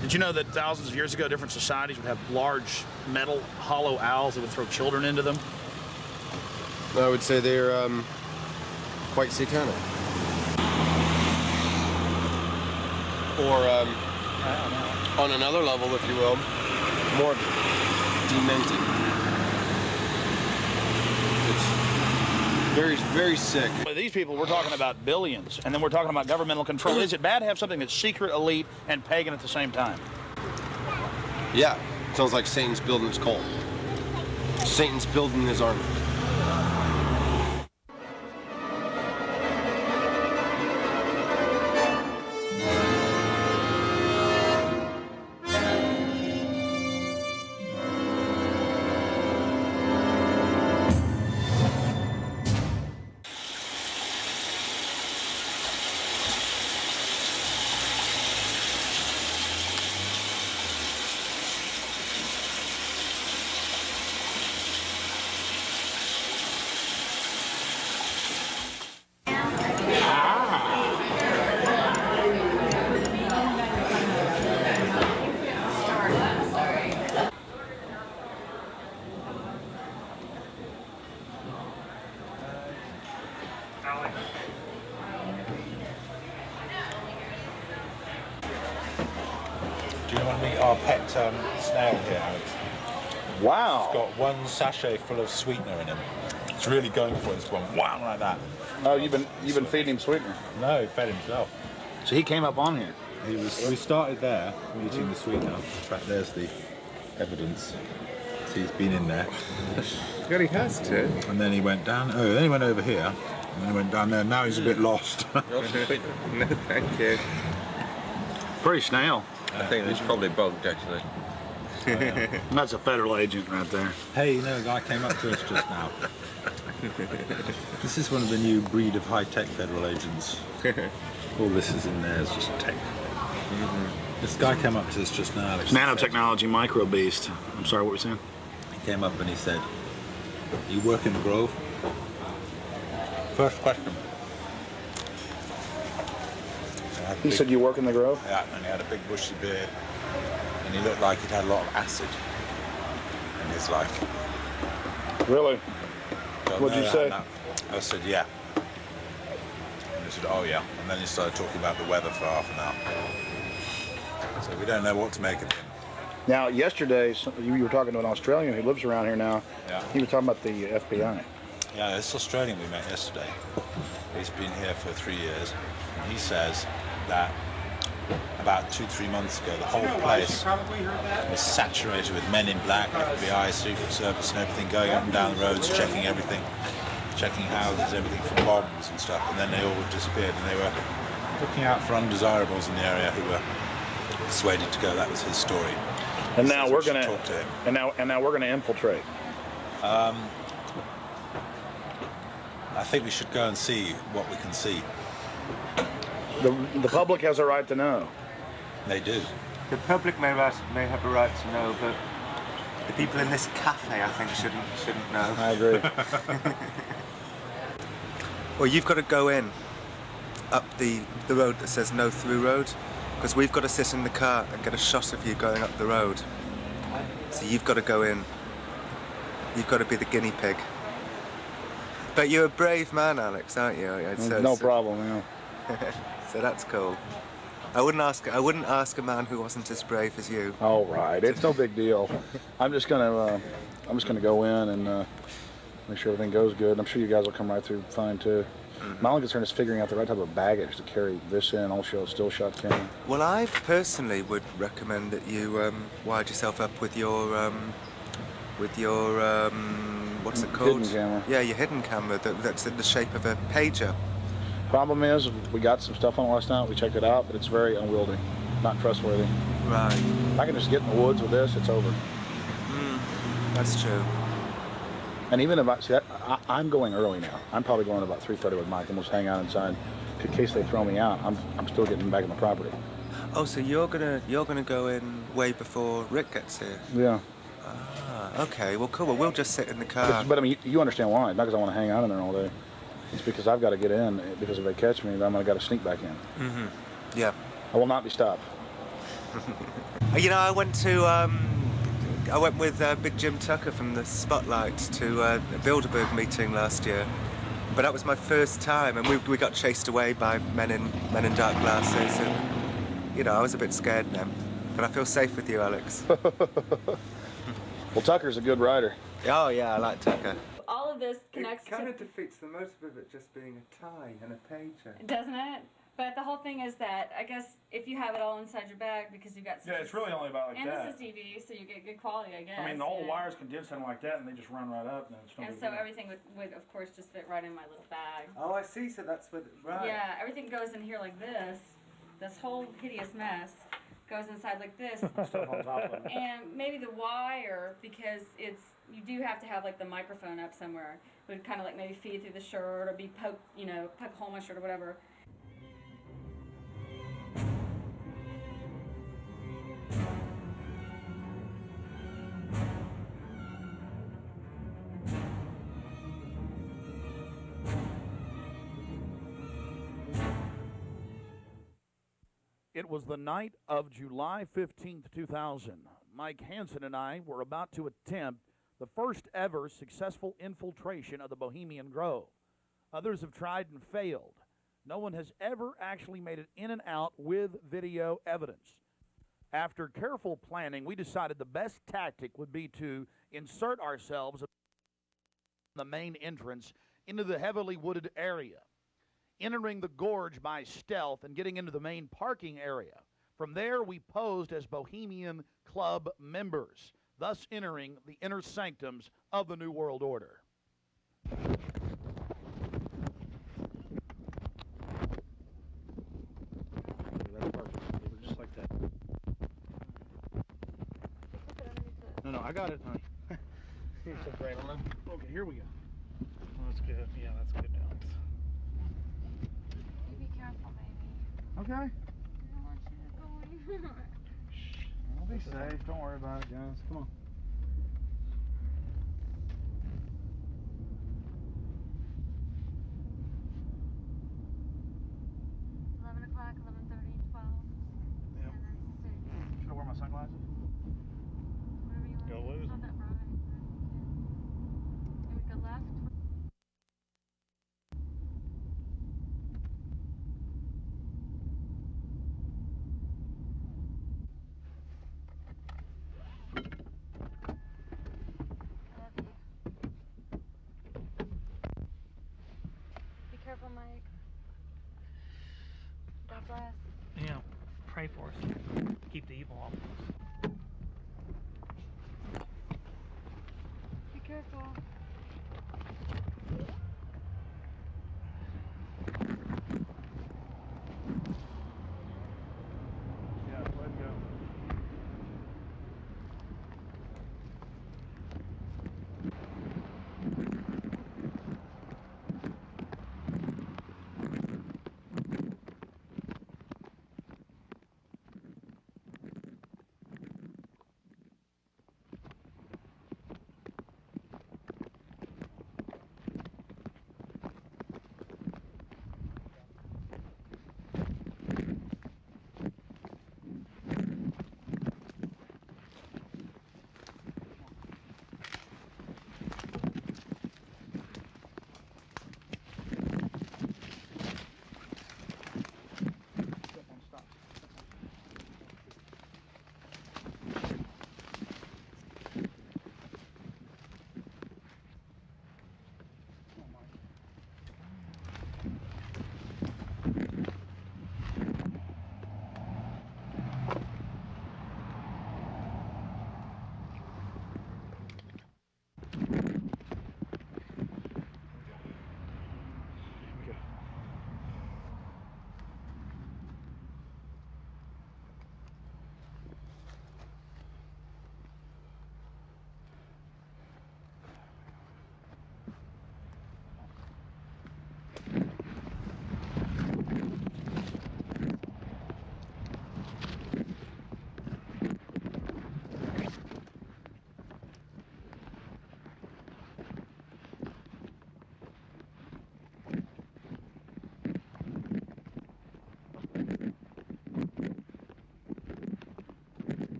Did you know that thousands of years ago, different societies would have large metal hollow owls that would throw children into them?
I would say they're quite satanic. Or on another level, if you will, more demented. It's very, very sick.
With these people, we're talking about billions, and then we're talking about governmental control. Is it bad to have something that's secret, elite, and pagan at the same time?
Yeah, sounds like Satan's building his cult. Satan's building his army.
Do you want to meet our pet snail here, Alex?
Wow.
It's got one sachet full of sweetener in him. It's really going for it. It's going wow like that.
Oh, you've been feeding him sweetener?
No, he fed himself.
So he came up on here.
We started there, eating the sweetener. In fact, there's the evidence. So he's been in there.
God, he has to.
And then he went down. Oh, then he went over here. And then he went down there. Now he's a bit lost.
No, thank you.
Pretty snail.
I think it's probably bugged, actually.
That's a federal agent right there.
Hey, a guy came up to us just now. This is one of the new breed of high-tech federal agents. All this is in there is just tech. This guy came up to us just now. Alex,
Nanotechnology, micro beast. I'm sorry, what were you saying?
He came up and he said, "You work in the Grove?" First question.
He said, "You work in the Grove?"
Yeah, and he had a big bushy beard, and he looked like he'd had a lot of acid in his life.
Really?
So
What'd you say?
I said, "Yeah." And he said, "Oh yeah," and then he started talking about the weather for half an hour. So we don't know what to make of him.
Now, yesterday, you were talking to an Australian who lives around here now.
Yeah.
He was talking about the FBI.
Yeah, this Australian we met yesterday. He's been here for 3 years, and he says that about 2-3 months ago, the whole place was saturated with men in black, FBI, Secret Service, and everything going up and down the roads, checking everything, checking houses, everything from bombs and stuff. And then they all disappeared, and they were looking out for undesirables in the area who were persuaded to go. That was his story.
And now we're going to
talk to him.
And now we're going to infiltrate.
I think we should go and see what we can see.
The public has a right to know.
They do.
The public may have a right to know, but the people in this cafe, I think, shouldn't know.
I agree.
Well, you've got to go in up the road that says no through road, because we've got to sit in the car and get a shot of you going up the road. So you've got to go in. You've got to be the guinea pig. But you're a brave man, Alex, aren't you?
No problem, you know.
So that's cool. I wouldn't ask a man who wasn't as brave as you.
All right, it's no big deal. I'm just gonna go in and make sure everything goes good. I'm sure you guys will come right through fine too. My only concern is figuring out the right type of baggage to carry this in, also still shot camera.
Well, I personally would recommend that you wired yourself up with your what's it called?
Hidden camera.
Yeah, your hidden camera that's in the shape of a pager.
Problem is, we got some stuff on it last night. We checked it out, but it's very unwieldy, not trustworthy.
Right.
If I can just get in the woods with this, it's over.
That's true.
And even if I'm going early now. I'm probably going about 3:30 with Mike, and we'll just hang out inside. in case they throw me out, I'm still getting back on the property.
Oh, so you're gonna go in way before Rick gets here?
Yeah.
Ah, okay. Well, cool. Well, we'll just sit in the car.
But I mean, you understand why? Not because I want to hang out in there all day. It's because I've got to get in. Because if they catch me, then I'm gonna got to sneak back in.
Mm-hmm. Yeah.
I will not be stopped.
You know, I went with Big Jim Tucker from the Spotlight to a Bilderberg meeting last year. But that was my first time, and we got chased away by men in dark glasses, and you know, I was a bit scared then. But I feel safe with you, Alex.
Well, Tucker's a good rider.
Oh yeah, I like Tucker.
All of this connects
It kind
to...
of defeats the motive of it just being a tie and a pager.
Doesn't it? But the whole thing is that, I guess, if you have it all inside your bag because you've got...
Yeah, it's really only about like
and
that.
And this is TV, so you get good quality, I guess.
I mean, all the wires condense in like that, and they just run right up. And, it's no
and
big
so
deal.
everything would, of course, just fit right in my little bag.
Oh, I see. So that's what... Right.
Yeah, everything goes in here like this. This whole hideous mess goes inside like this.
Stuff on top of it.
And maybe the wire, because you do have to have like the microphone up somewhere, would kind of like maybe feed through the shirt or be poke a hole in my shirt or whatever.
It was the night of July 15th, 2000. Mike Hansen and I were about to attempt the first ever successful infiltration of the Bohemian Grove. Others have tried and failed. No one has ever actually made it in and out with video evidence. After careful planning, we decided the best tactic would be to insert ourselves in the main entrance into the heavily wooded area, entering the gorge by stealth and getting into the main parking area. From there, we posed as Bohemian Club members, thus entering the inner sanctums of the New World Order. That's perfect. We're just like that. No, I got it, honey. You're so great on them. Okay, here we go.
That's good. Yeah, that's good, Alex.
You be careful, baby.
Okay.
I don't want you to go in.
I'll be safe. Don't worry about it, guys. Come on.
O'clock, 11:30, 12.
Yep.
And then 6.
Should I wear my sunglasses?
Whatever you want.
You'll lose
It's not that bright. And we go left. I love you. Be careful, Mike. God bless.
Yeah, pray for us. Keep the evil off of us.
Be careful.
Yeah, let go.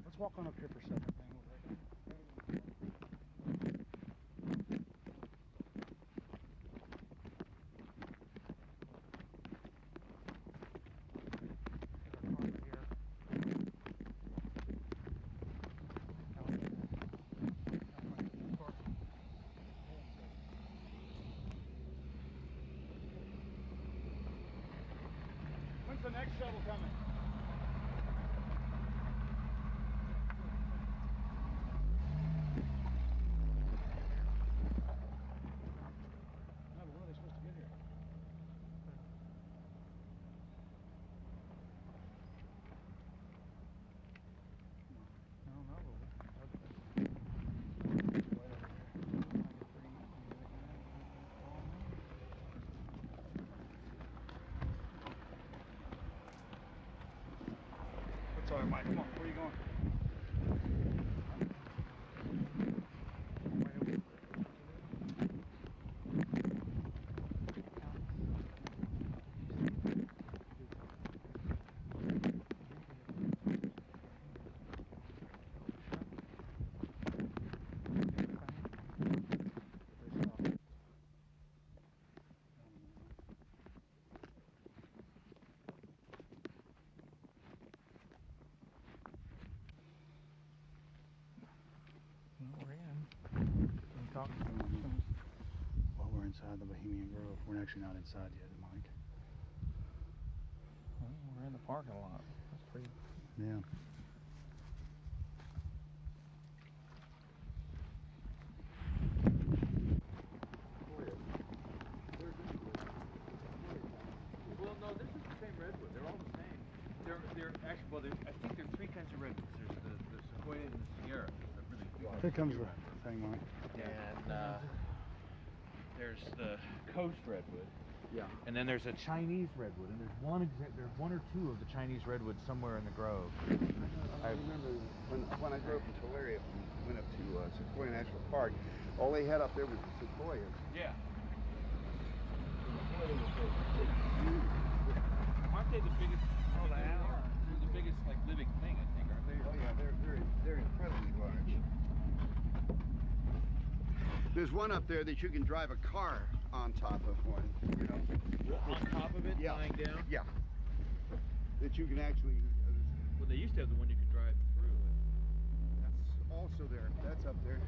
Let's walk on up here for a second. When's the next shuttle coming? No, but when are they supposed to get here? I don't know. That's all right, Mike. Come on. Where are you going? We're in. Can talk to them? Well, we're inside the Bohemian Grove. We're actually not inside yet, Mike. Well, we're in the parking lot. That's pretty. Yeah. Well, no, this is the same redwood. They're all the same. They're actually, well, I think there are three kinds of redwoods. There's the Sequoia and the Sierra. Here comes the thing, Mike. And there's the coast redwood. Yeah. And then there's a Chinese redwood, and there's one or two of the Chinese redwoods somewhere in the grove.
I remember when I drove from Tulare and went up to Sequoia National Park, all they had up there was the sequoias.
Yeah. Aren't they the biggest? Oh, they are. They're the biggest, like, living thing, I think, aren't they?
Oh yeah, they're incredibly large. There's one up there that you can drive a car on top of one, you know.
On top of it, lying down?
Yeah. That you can actually...
well, they used to have the one you could drive through.
That's also there. That's up there.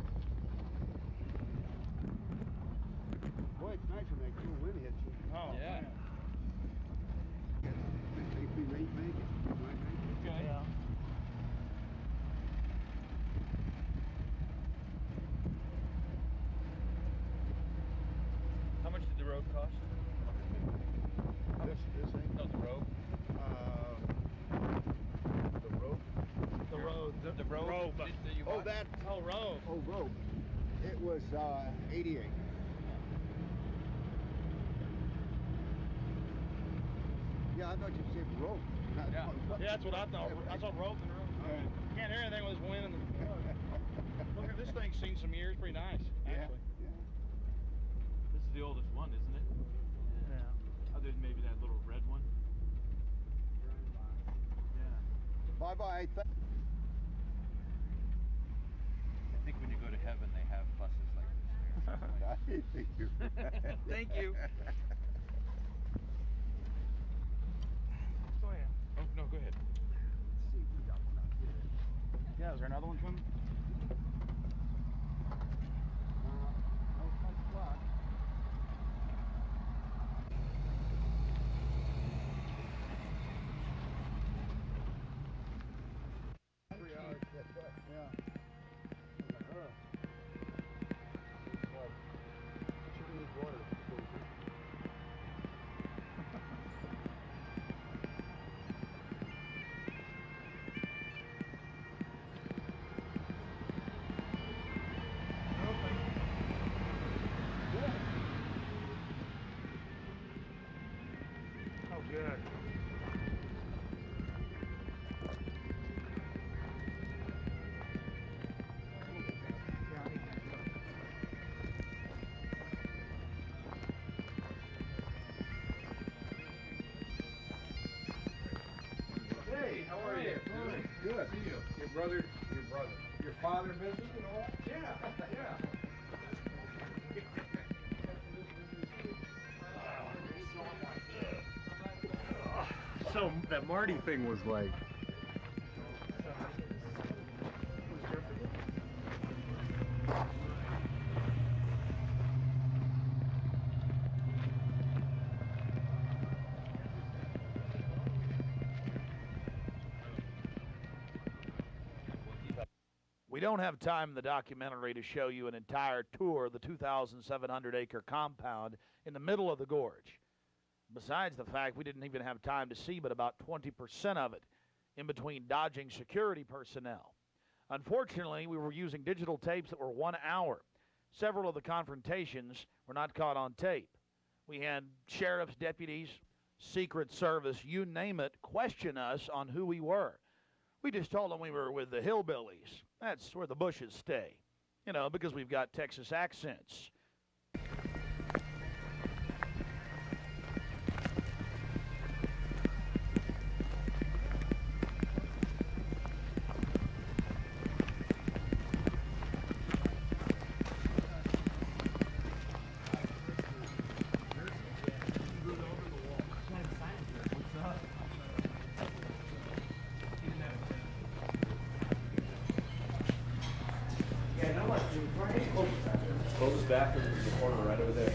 Boy, it's nice when that cool wind hits you.
Oh, yeah.
I think we may make it.
Okay. Yeah. How much did the road cost?
This thing?
No, the road.
The rope?
The road. The road.
Oh, that.
Oh, road.
Oh, rope. It was 88. Yeah, I thought you said rope.
Yeah, that's what I thought. I thought rope and rope. Can't hear anything with this wind. Look at this thing's seen some years. Pretty nice, actually.
Yeah.
This is the oldest one, isn't it? Yeah. Other than maybe that little red one. Yeah.
Bye-bye.
I think when you go to heaven, they have buses like this.
Thank you.
Thank you. Go ahead. Oh, no, go ahead.
Let's see, we got one out here.
Yeah, is there another one coming?
No punch clock. Yeah. It's like chicken with water.
Your father visited and all? Yeah, yeah.
So that Marty thing was like.
We don't have time in the documentary to show you an entire tour of the 2,700-acre compound in the middle of the gorge. Besides the fact we didn't even have time to see but about 20% of it in between dodging security personnel. Unfortunately, we were using digital tapes that were 1 hour. Several of the confrontations were not caught on tape. We had sheriff's deputies, Secret Service, you name it, question us on who we were. We just told them we were with the hillbillies. That's where the Bushes stay. You know, because we've got Texas accents.
Close us back in the corner right over there.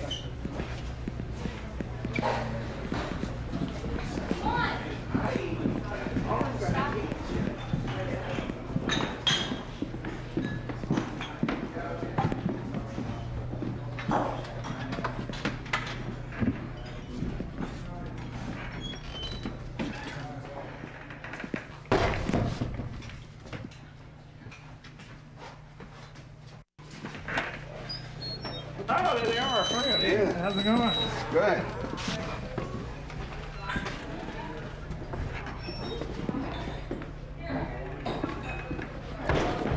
Oh, there they are, friend. Yeah. How's it going?
Good.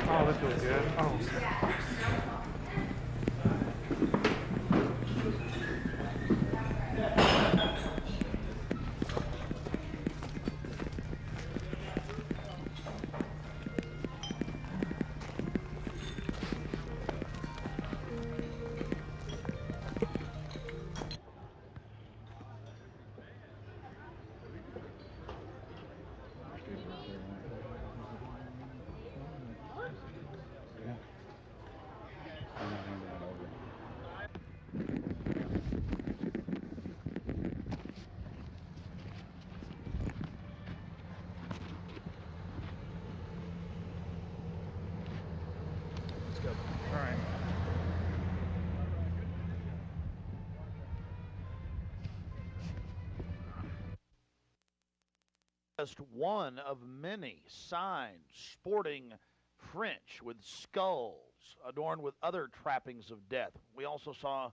Oh, that feels good. Oh.
Let's go.
All right.
Just one of many signs sporting French with skulls adorned with other trappings of death. We also saw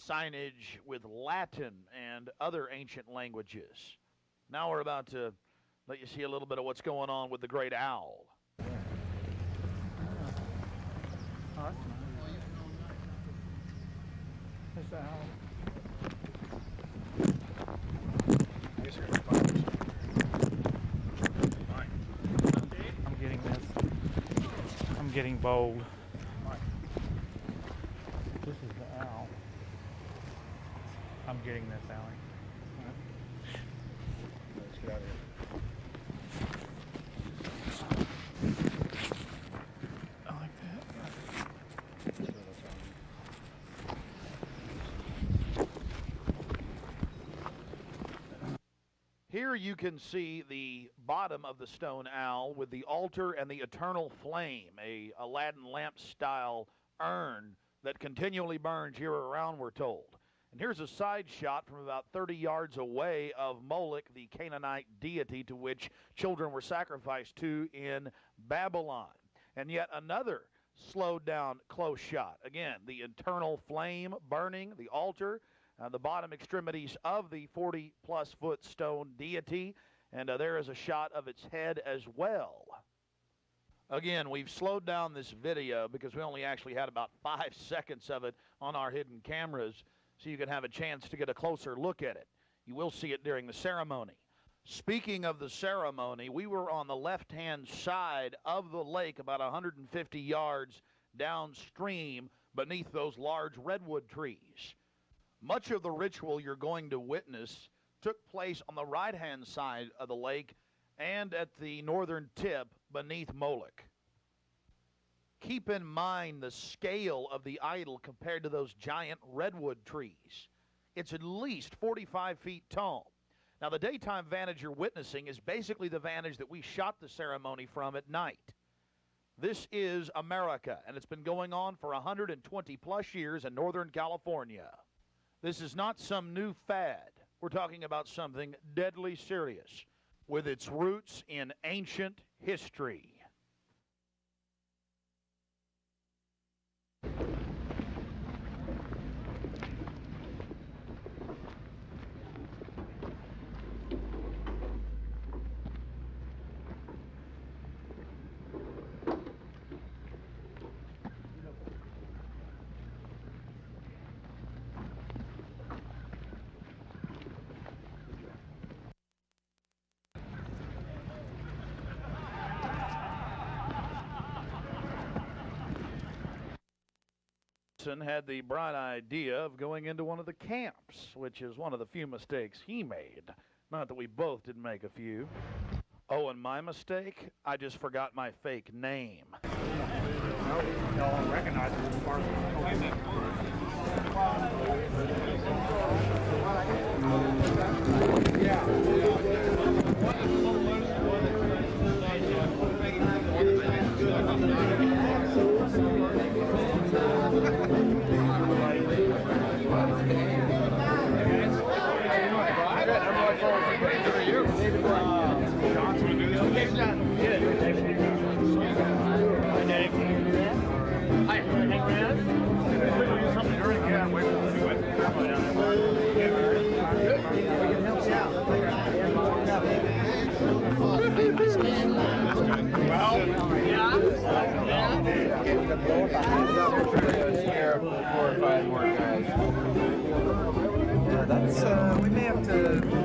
signage with Latin and other ancient languages. Now we're about to let you see a little bit of what's going on with the great owl.
Oh, that's nice. What's the owl? I'm getting this. I'm getting bold. This is the owl. I'm getting this, Allie.
Let's get out of here.
I like that.
Here you can see the bottom of the stone owl with the altar and the eternal flame, a Aladdin lamp style urn that continually burns year around, we're told. And here's a side shot from about 30 yards away of Moloch, the Canaanite deity to which children were sacrificed to in Babylon. And yet another slowed down close shot. Again, the eternal flame burning, the altar, the bottom extremities of the 40-plus foot stone deity, and there is a shot of its head as well. Again, we've slowed down this video because we only actually had about 5 seconds of it on our hidden cameras, so you can have a chance to get a closer look at it. You will see it during the ceremony. Speaking of the ceremony, we were on the left-hand side of the lake about 150 yards downstream beneath those large redwood trees. Much of the ritual you're going to witness took place on the right-hand side of the lake and at the northern tip beneath Moloch. Keep in mind the scale of the idol compared to those giant redwood trees. It's at least 45 feet tall. Now, the daytime vantage you're witnessing is basically the vantage that we shot the ceremony from at night. This is America, and it's been going on for 120 plus years in Northern California. This is not some new fad. We're talking about something deadly serious with its roots in ancient history. Had the bright idea of going into one of the camps, which is one of the few mistakes he made. Not that we both didn't make a few. Oh, and my mistake? I just forgot my fake name.
Y'all recognize it as part of
We may have to.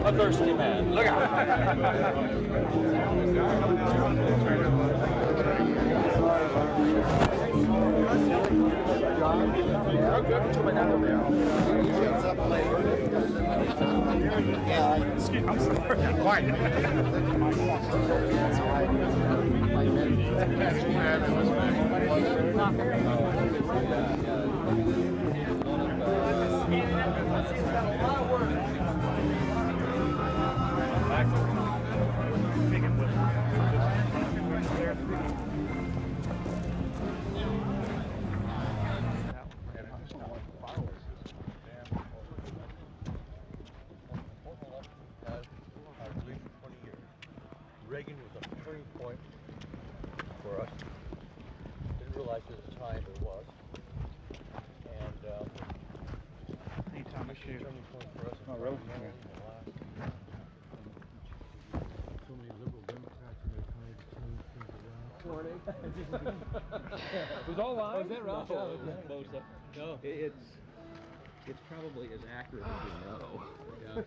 A thirsty man. Look out.
I'm sorry. Quiet.
Reagan was a turning point for us. Didn't realize at the time it was. And
anytime I shoot.
Turning point for us.
Oh, really?
So many liberal Democrats in their time to change things around.
It was all live?
Was that Ralph?
No.
It's probably as accurate as we know. Yeah.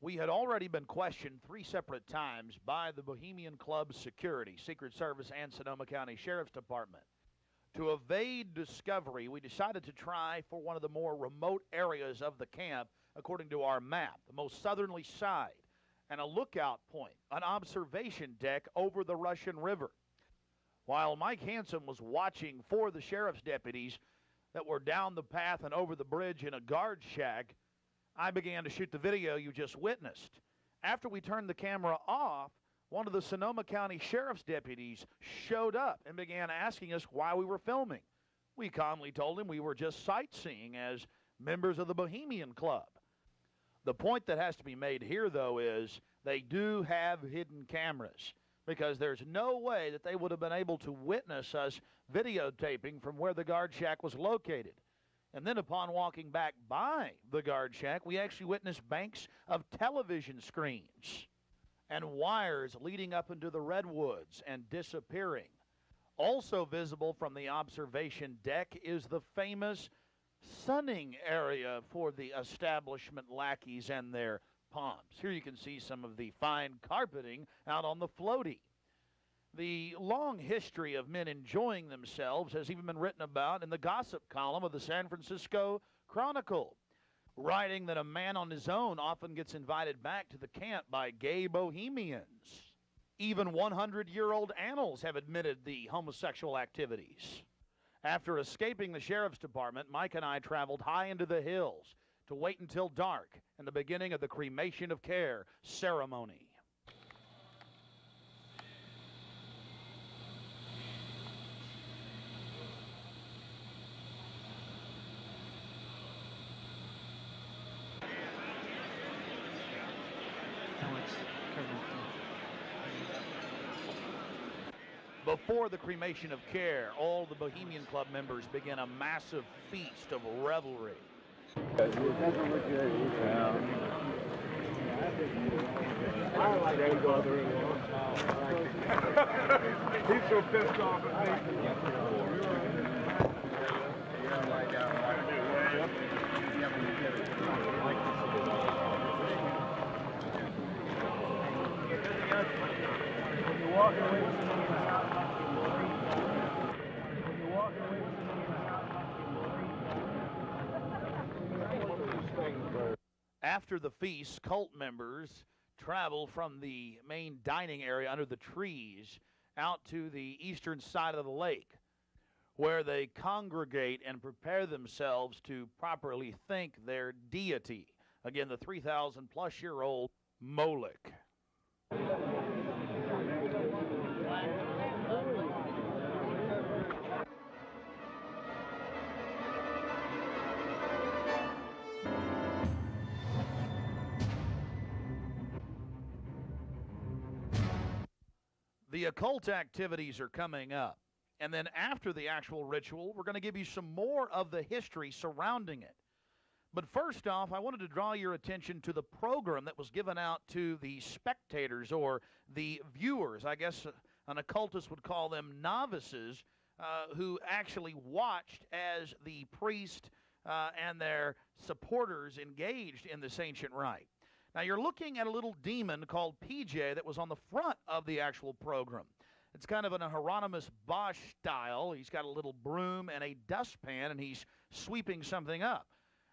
We had already been questioned 3 separate times by the Bohemian Club's security, Secret Service, and Sonoma County Sheriff's Department. To evade discovery, we decided to try for one of the more remote areas of the camp, according to our map, the most southerly side. and a lookout point, an observation deck over the Russian River. While Mike Hansen was watching for the sheriff's deputies that were down the path and over the bridge in a guard shack, I began to shoot the video you just witnessed. After we turned the camera off, one of the Sonoma County Sheriff's deputies showed up and began asking us why we were filming. We calmly told him we were just sightseeing as members of the Bohemian Club. The point that has to be made here, though, is they do have hidden cameras, because there's no way that they would have been able to witness us videotaping from where the guard shack was located. And then upon walking back by the guard shack, we actually witnessed banks of television screens and wires leading up into the redwoods and disappearing. Also visible from the observation deck is the famous sunning area for the establishment lackeys and their pomps. Here you can see some of the fine carpeting out on the floaty. The long history of men enjoying themselves has even been written about in the gossip column of the San Francisco Chronicle, writing that a man on his own often gets invited back to the camp by gay bohemians. Even 100-year-old annals have admitted the homosexual activities. After escaping the sheriff's department, Mike and I traveled high into the hills to wait until dark and the beginning of the cremation of care ceremony. Before the cremation of care, all the Bohemian Club members begin a massive feast of revelry.
I like that brother. He's so pissed off at me. When you walk away,
after the feast, cult members travel from the main dining area under the trees out to the eastern side of the lake, where they congregate and prepare themselves to properly thank their deity. Again, the 3,000-plus-year-old Moloch. The occult activities are coming up. And then after the actual ritual, we're going to give you some more of the history surrounding it. But first off, I wanted to draw your attention to the program that was given out to the spectators or the viewers. I guess an occultist would call them novices, who actually watched as the priest and their supporters engaged in this ancient rite. Now, you're looking at a little demon called PJ that was on the front of the actual program. It's kind of in a Hieronymus Bosch style. He's got a little broom and a dustpan, and he's sweeping something up.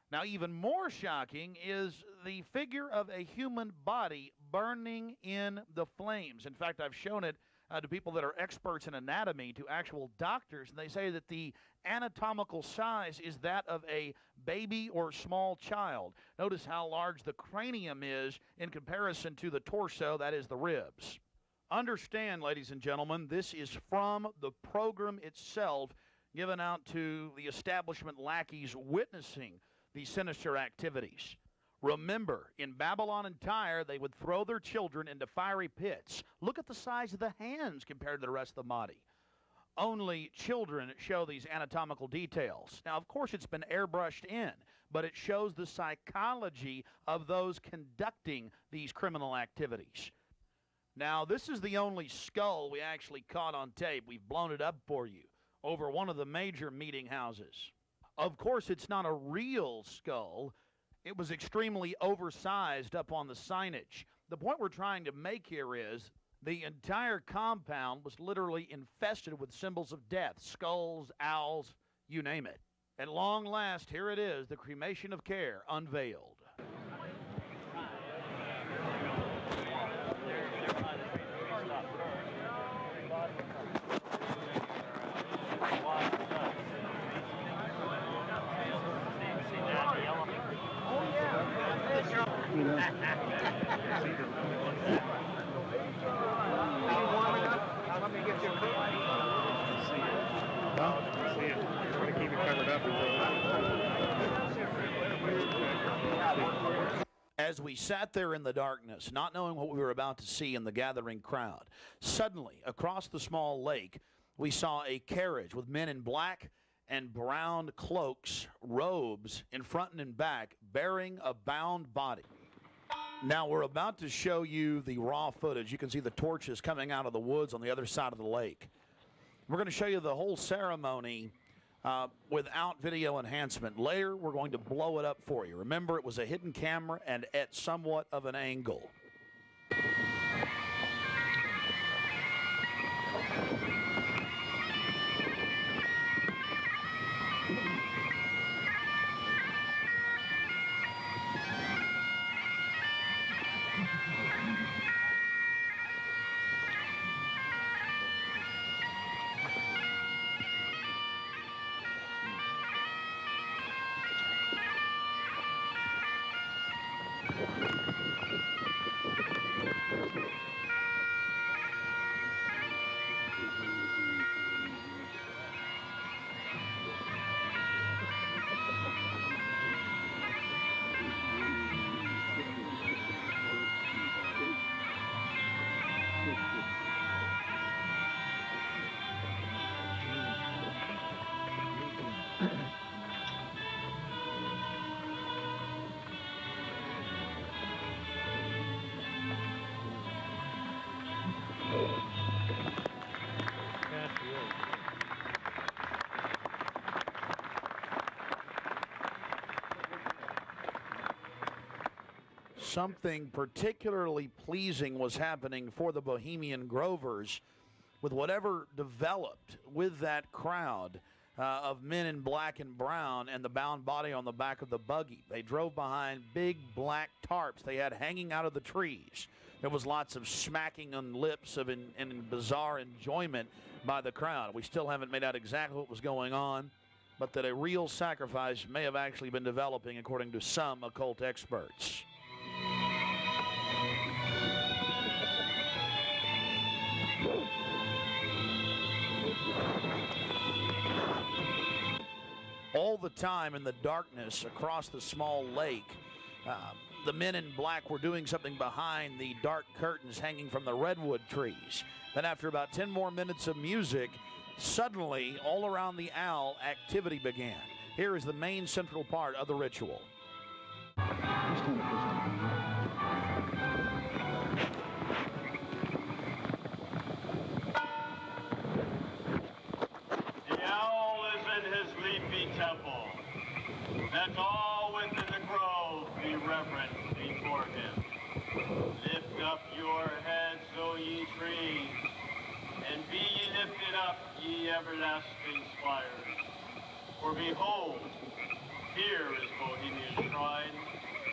Now, even more shocking is the figure of a human body burning in the flames. In fact, I've shown it to people that are experts in anatomy, to actual doctors, and they say that the anatomical size is that of a baby or small child. Notice how large the cranium is in comparison to the torso, that is the ribs. Understand, ladies and gentlemen, this is from the program itself given out to the establishment lackeys witnessing the sinister activities. Remember, in Babylon and Tyre, they would throw their children into fiery pits. Look at the size of the hands compared to the rest of the body. Only children show these anatomical details. Now, of course, it's been airbrushed in, but it shows the psychology of those conducting these criminal activities. Now, this is the only skull we actually caught on tape. We've blown it up for you over one of the major meeting houses. Of course, it's not a real skull. It was extremely oversized up on the signage. The point we're trying to make here is the entire compound was literally infested with symbols of death, skulls, owls, you name it. At long last, here it is, the cremation of care unveiled.
You know.
warming up? Let me get your coat.
Huh? See it. Just want to keep it covered up until.
As we sat there in the darkness, not knowing what we were about to see in the gathering crowd, suddenly, across the small lake, we saw a carriage with men in black and brown cloaks, robes, in front and in back, bearing a bound body. Now, we're about to show you the raw footage. You can see the torches coming out of the woods on the other side of the lake. We're going to show you the whole ceremony without video enhancement. Later, we're going to blow it up for you. Remember, it was a hidden camera and at somewhat of an angle. Something particularly pleasing was happening for the Bohemian Grovers with whatever developed with that crowd of men in black and brown and the bound body on the back of the buggy. They drove behind big black tarps they had hanging out of the trees. There was lots of smacking on lips of in bizarre enjoyment by the crowd. We still haven't made out exactly what was going on, but that a real sacrifice may have actually been developing according to some occult experts. All the time in the darkness across the small lake, the men in black were doing something behind the dark curtains hanging from the redwood trees. Then after about 10 more minutes of music, suddenly all around the owl, activity began. Here is the main central part of the ritual.
The owl is in his leafy temple. Let all within the grove be reverent before him. Lift up your heads, O ye trees, and be ye lifted up, ye everlasting spires. For behold, here is Bohemian shrine,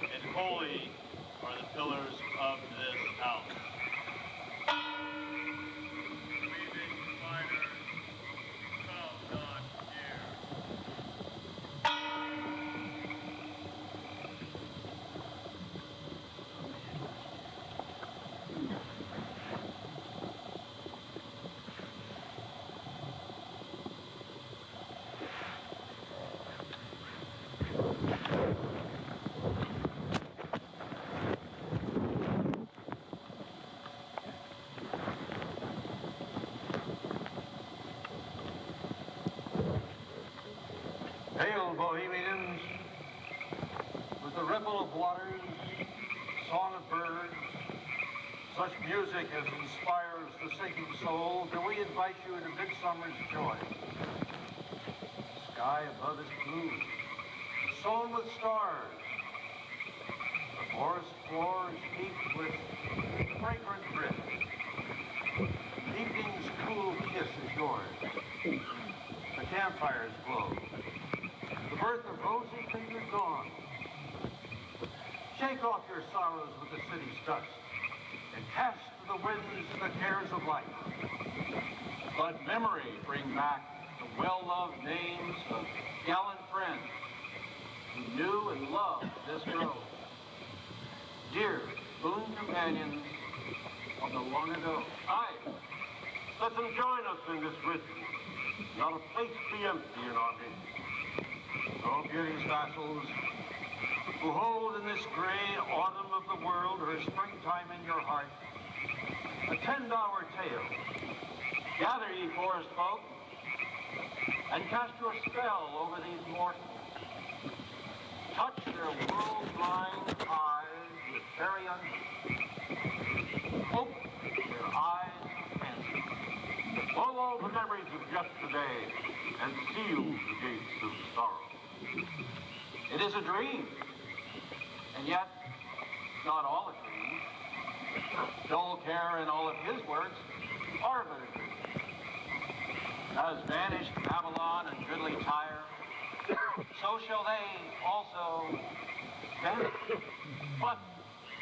and holy are the pillars of this house. Weaving spiders, come not here.
Hail, Bohemians! With the ripple of waters, song of birds, such music as inspires the sinking soul, do we invite you into midsummer's joy. The sky above is blue, sown with stars. The forest floor is heaped with fragrant drift. Evening's cool kiss is yours. The campfires glow. The birth of rosy fingered dawn. Shake off your sorrows with the city's dust and cast to the winds the cares of life. Let memory bring back the well-loved names of gallant friends who knew and loved this grove.
companions of the long ago. Aye, let them join us in this ritual. Not a place be empty in our midst. O beauty's vassals, who hold in this gray autumn of the world her springtime in your heart, attend our tale. Gather, ye forest folk, and cast your spell over these mortals. Touch their world-blind eyes with fairy unction. Open their eyes of fancy. Follow the memories of yesterday and seal the gates of sorrow. It is a dream, and yet not all a dream. Dull care and all of his words are but a dream. As vanished Babylon and goodly Tyre, so shall they also vanish. But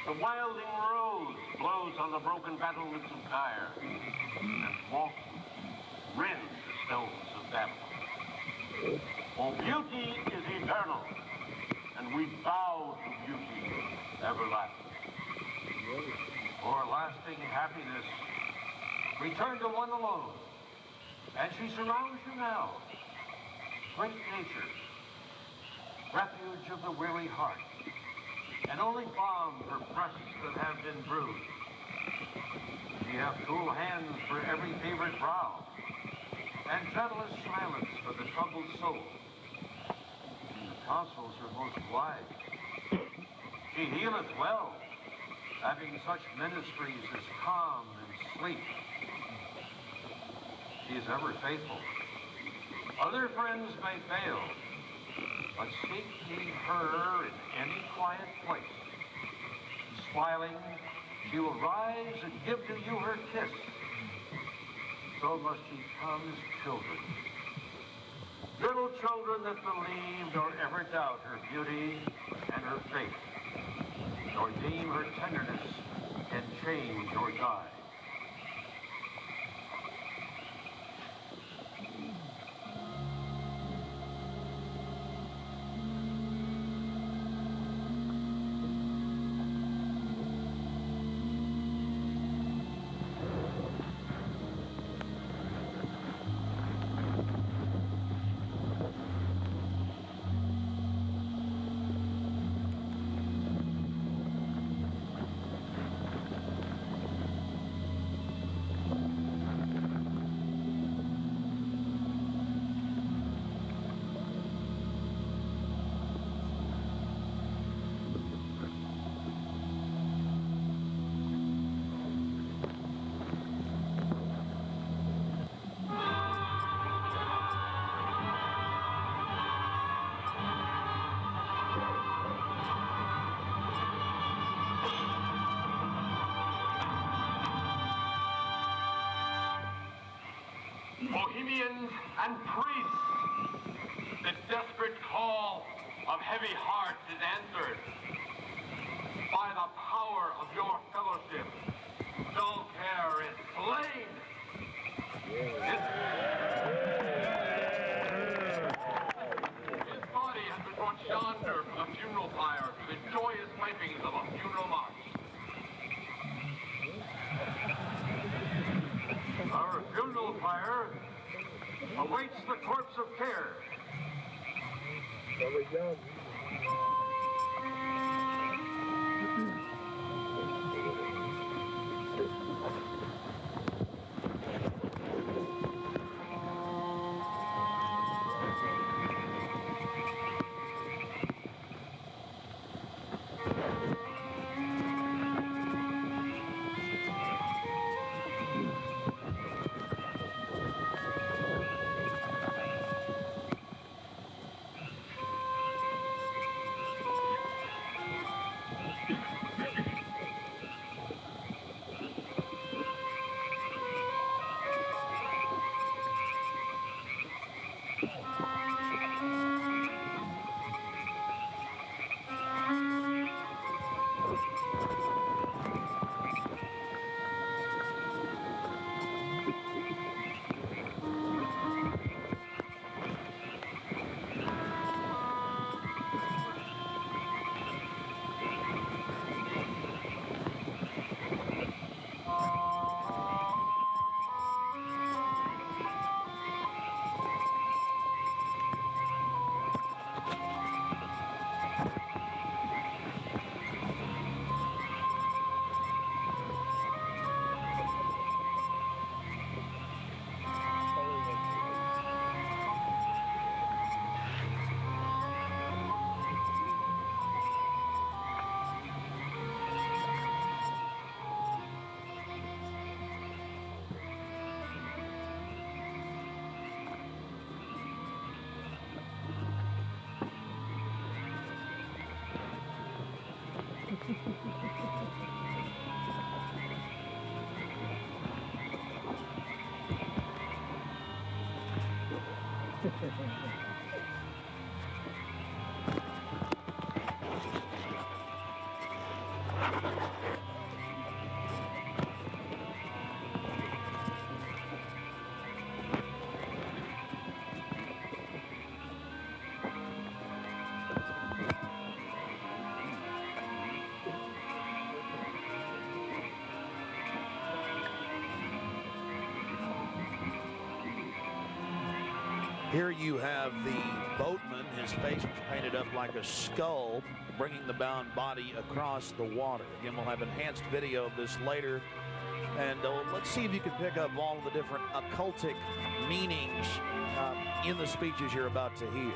the wilding rose blows on the broken battlements of Tyre, and walks rend the stones of Babylon. For beauty is eternal, and we bow to beauty everlasting. For lasting happiness, return to one alone, and she surrounds you now. Great nature, refuge of the weary heart, and only balm for breasts that have been bruised. She hath cool hands for every favored brow, and gentlest silence for the troubled soul. She counsels her most wise. She healeth well, having such ministries as calm and sleep. She is ever faithful. Other friends may fail, but seek ye her in any quiet place. Smiling, she will rise and give to you her kiss. So must ye come as children. Little children that believe nor ever doubt her beauty and her faith, nor deem her tenderness can change or die. Bohemians and priests, the desperate call of heavy hearts is answered. By the power of your fellowship, dull care is slain. His body has been brought yonder from the funeral pyre to the joyous pipings of a funeral march. Our funeral pyre awaits the corpse of care.
Here you have the boatman. His face was painted up like a skull, bringing the bound body across the water. Again, we'll have enhanced video of this later. And let's see if you can pick up all of the different occultic meanings in the speeches you're about to hear.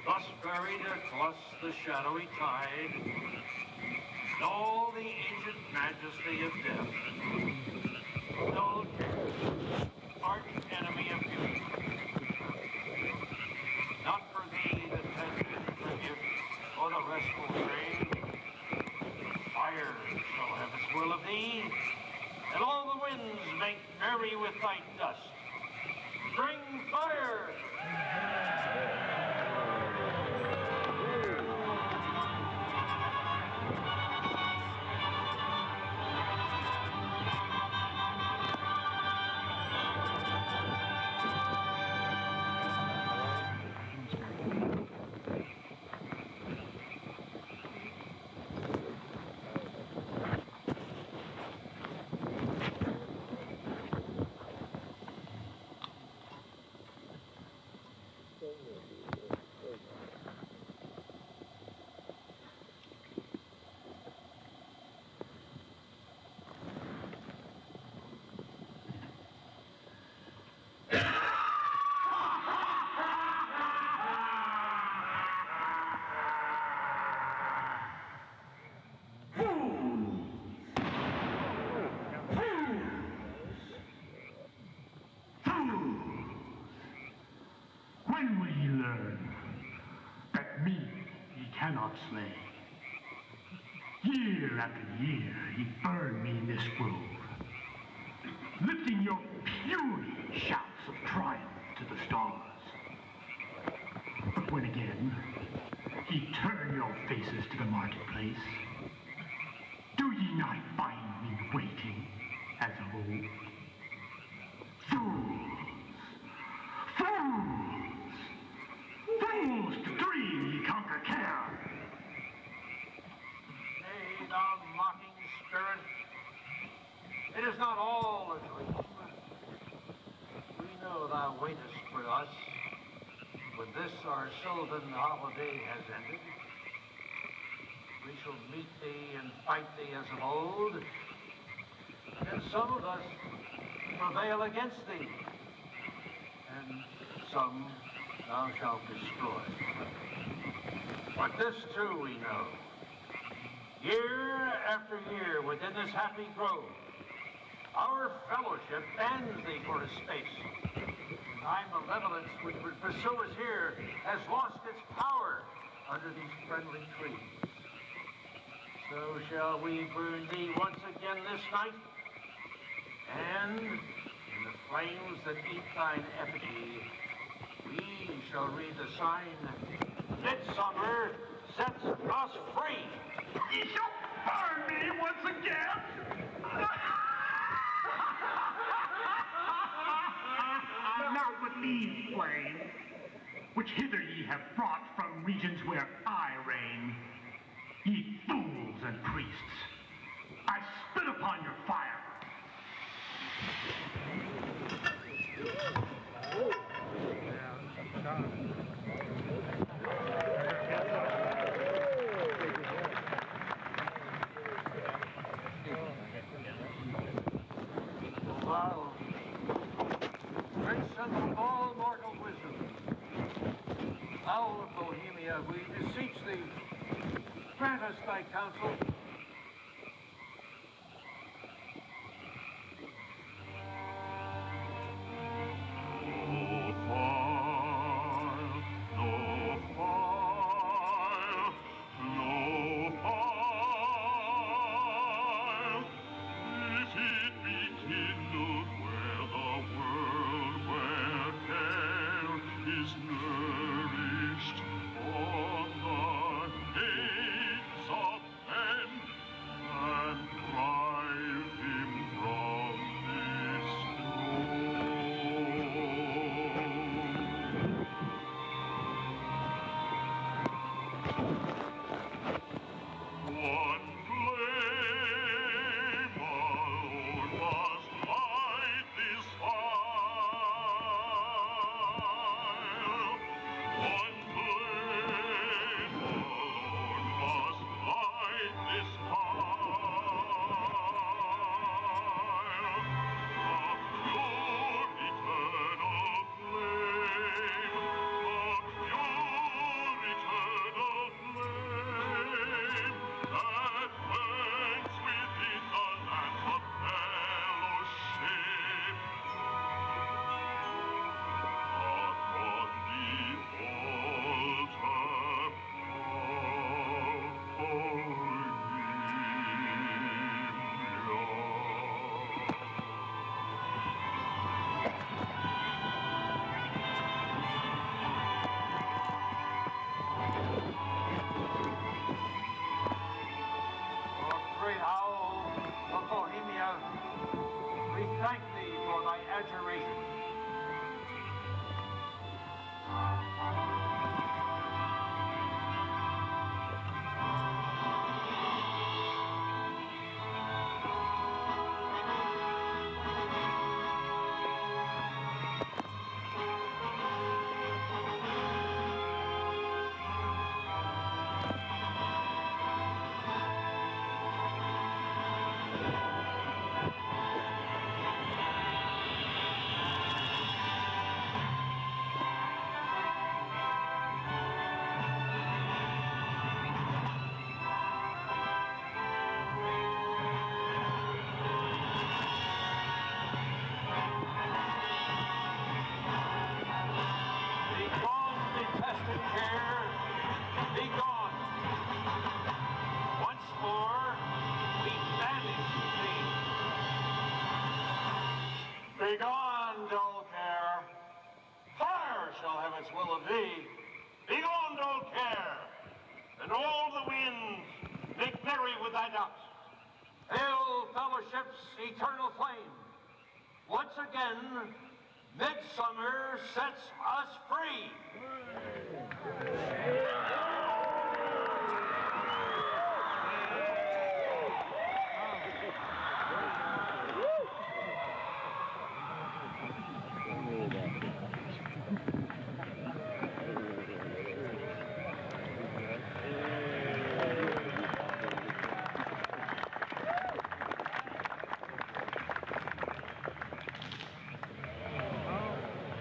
Thus buried across the shadowy tide, in all the ancient majesty of death, no arch enemy of beauty. Not for thee the tender tribute or the restful grave. Fire shall have its will of thee, and all the winds make merry with thy dust. Bring fire!
When will ye learn that me ye cannot slay? Year after year ye burn me in this grove, lifting your puny shouts of triumph to the stars. But when again ye turn your faces to the marketplace, do ye not find me waiting as of old? Fools! Fools! Fools to dream ye conquer care!
Nay, thou mocking spirit, it is not all a dream. We know thou waitest for us when this our sylvan holiday has ended. We shall meet thee and fight thee as of old, and some of us prevail against thee, and some thou shalt destroy. But this too we know. Year after year within this happy grove, our fellowship bans thee for a space. Thy malevolence which would pursue us here has lost its power under these friendly trees. So shall we burn thee once again this night, and in the flames that eat thine effigy, we shall read the sign, Midsummer sets us free.
Burn me once again! Now with these flames, which hither ye have brought from regions where I reign, ye fools and priests, I spit upon your fire.
Wow. Great son of all mortal wisdom, Owl of Bohemia, we beseech thee, grant us thy counsel. Great Owl of Bohemia, we thank thee for thy adjuration. Begone, dull care. Fire shall have its will of thee. Begone, dull care. And all the winds make merry with thy doubts. Hail, fellowship's eternal flame. Once again, midsummer sets us free.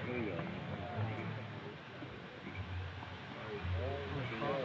There you go.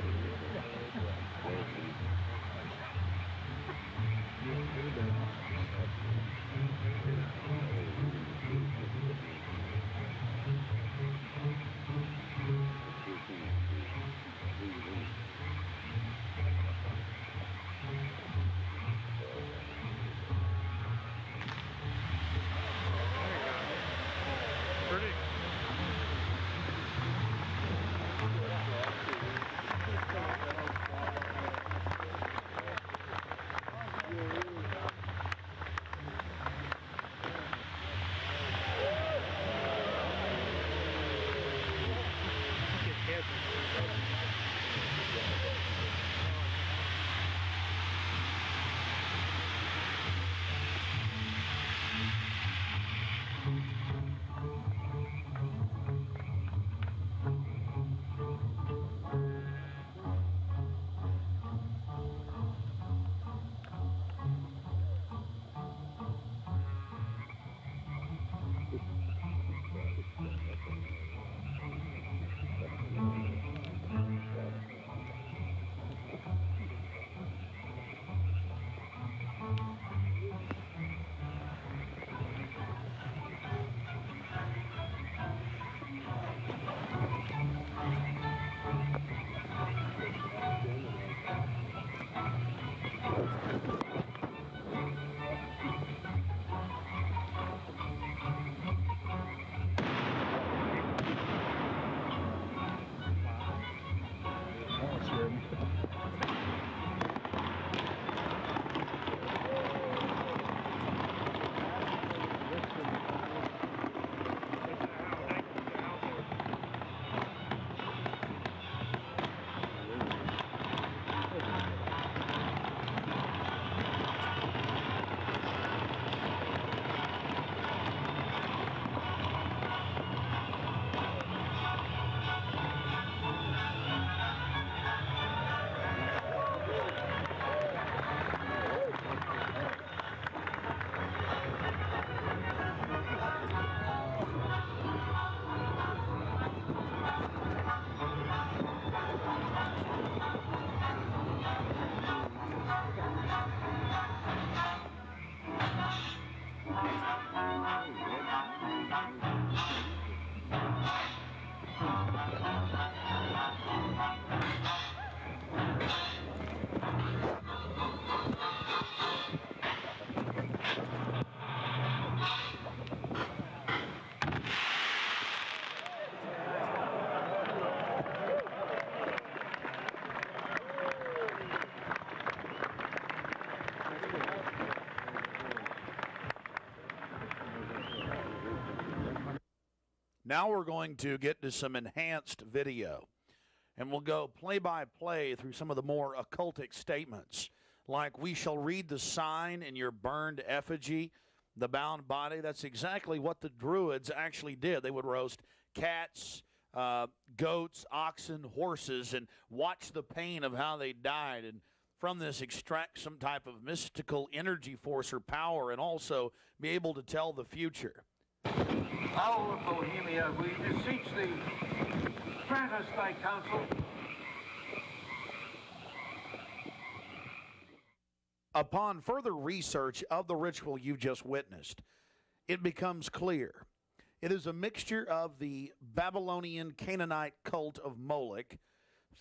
Now we're going to get to some enhanced video, and we'll go play-by-play through some of the more occultic statements, like we shall read the sign in your burned effigy, the bound body. That's exactly what the Druids actually did. They would roast cats, goats, oxen, horses, and watch the pain of how they died, and from this extract some type of mystical energy force or power, and also be able to tell the future.
Owl of Bohemia, we beseech thee, grant us thy counsel.
Upon further research of the ritual you just witnessed, it becomes clear. It is a mixture of the Babylonian Canaanite cult of Moloch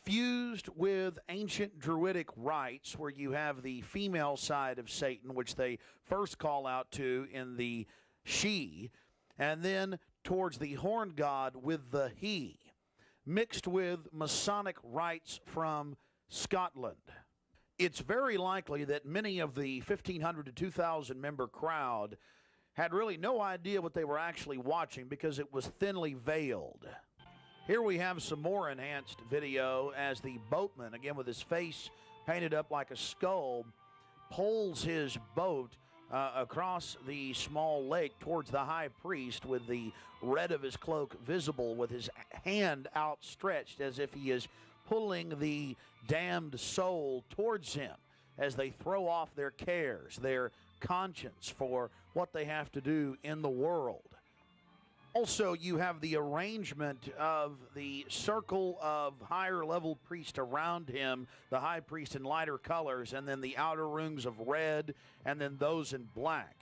fused with ancient Druidic rites, where you have the female side of Satan, which they first call out to in the she, and then towards the horn god with the he, mixed with Masonic rites from Scotland. It's very likely that many of the 1,500 to 2,000 member crowd had really no idea what they were actually watching because it was thinly veiled. Here we have some more enhanced video as the boatman, again with his face painted up like a skull, pulls his boat across the small lake towards the high priest with the red of his cloak visible, with his hand outstretched as if he is pulling the damned soul towards him as they throw off their cares, their conscience for what they have to do in the world. Also, you have the arrangement of the circle of higher level priests around him, the high priest in lighter colors, and then the outer rings of red, and then those in black.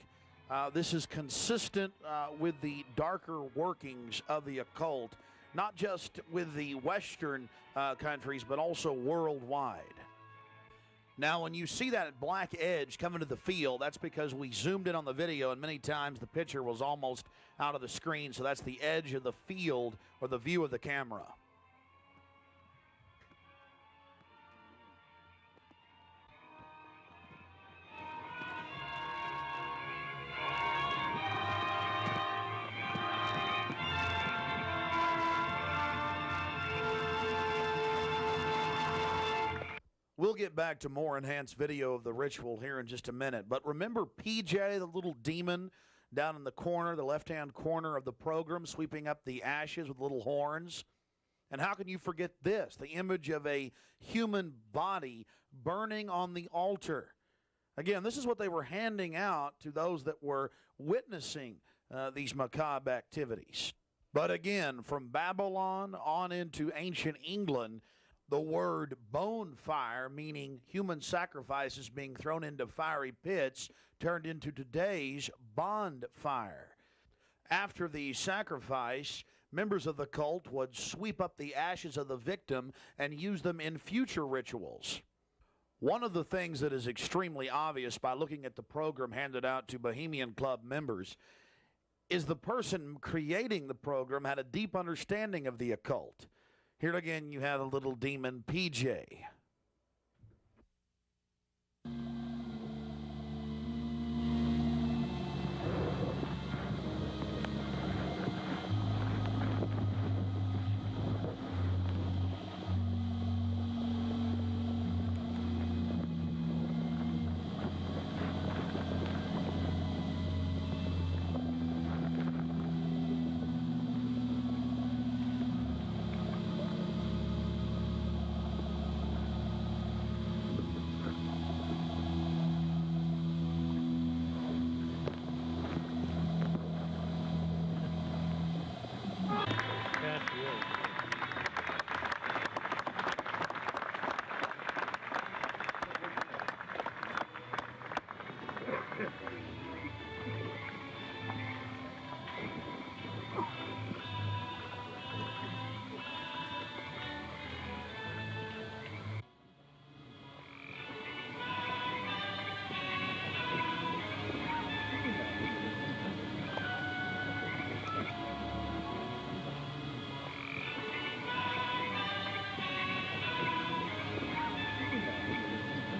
This is consistent with the darker workings of the occult, not just with the Western countries, but also worldwide. Now, when you see that black edge coming to the field, that's because we zoomed in on the video, and many times the picture was almost out of the screen, so that's the edge of the field or the view of the camera. We'll get back to more enhanced video of the ritual here in just a minute. But remember PJ, the little demon down in the corner, the left-hand corner of the program, sweeping up the ashes with little horns? And how can you forget this? The image of a human body burning on the altar. Again, this is what they were handing out to those that were witnessing these macabre activities. But again, from Babylon on into ancient England, the word bonfire, meaning human sacrifices being thrown into fiery pits, turned into today's bonfire. After the sacrifice, members of the cult would sweep up the ashes of the victim and use them in future rituals. One of the things that is extremely obvious by looking at the program handed out to Bohemian Club members is the person creating the program had a deep understanding of the occult. Here again, you have a little demon, PJ.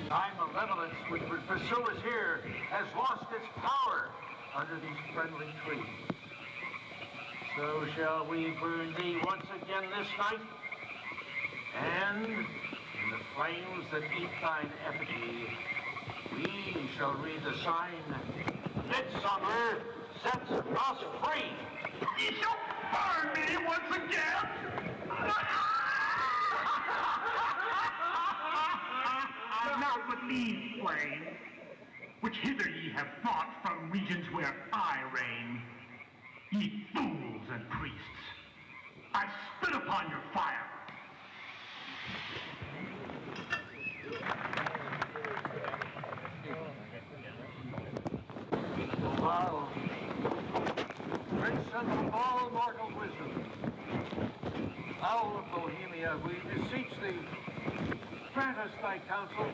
Time of malevolence which would pursue us here has lost its power under these friendly trees. So shall we burn thee once again this night, and in the flames that eat thine effigy, we shall read the sign, Midsummer sets us free.
Ye shall burn me once again. Now but these flames, which hither ye have brought from regions where I reign, ye fools and priests, I spit upon your fire.
Wow. Great son of all mortal wisdom, Owl of Bohemia, we beseech thee, grant us thy counsel.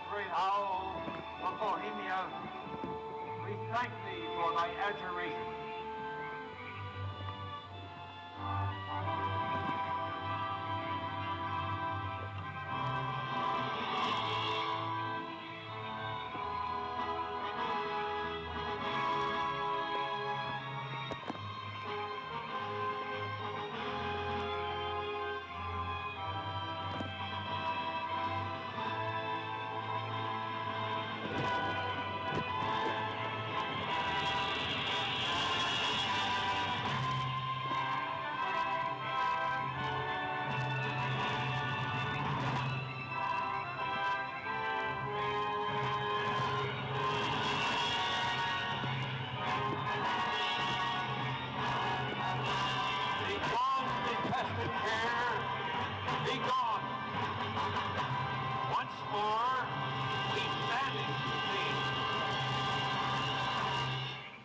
Great Owl of Bohemia, we thank thee for thy adjuration.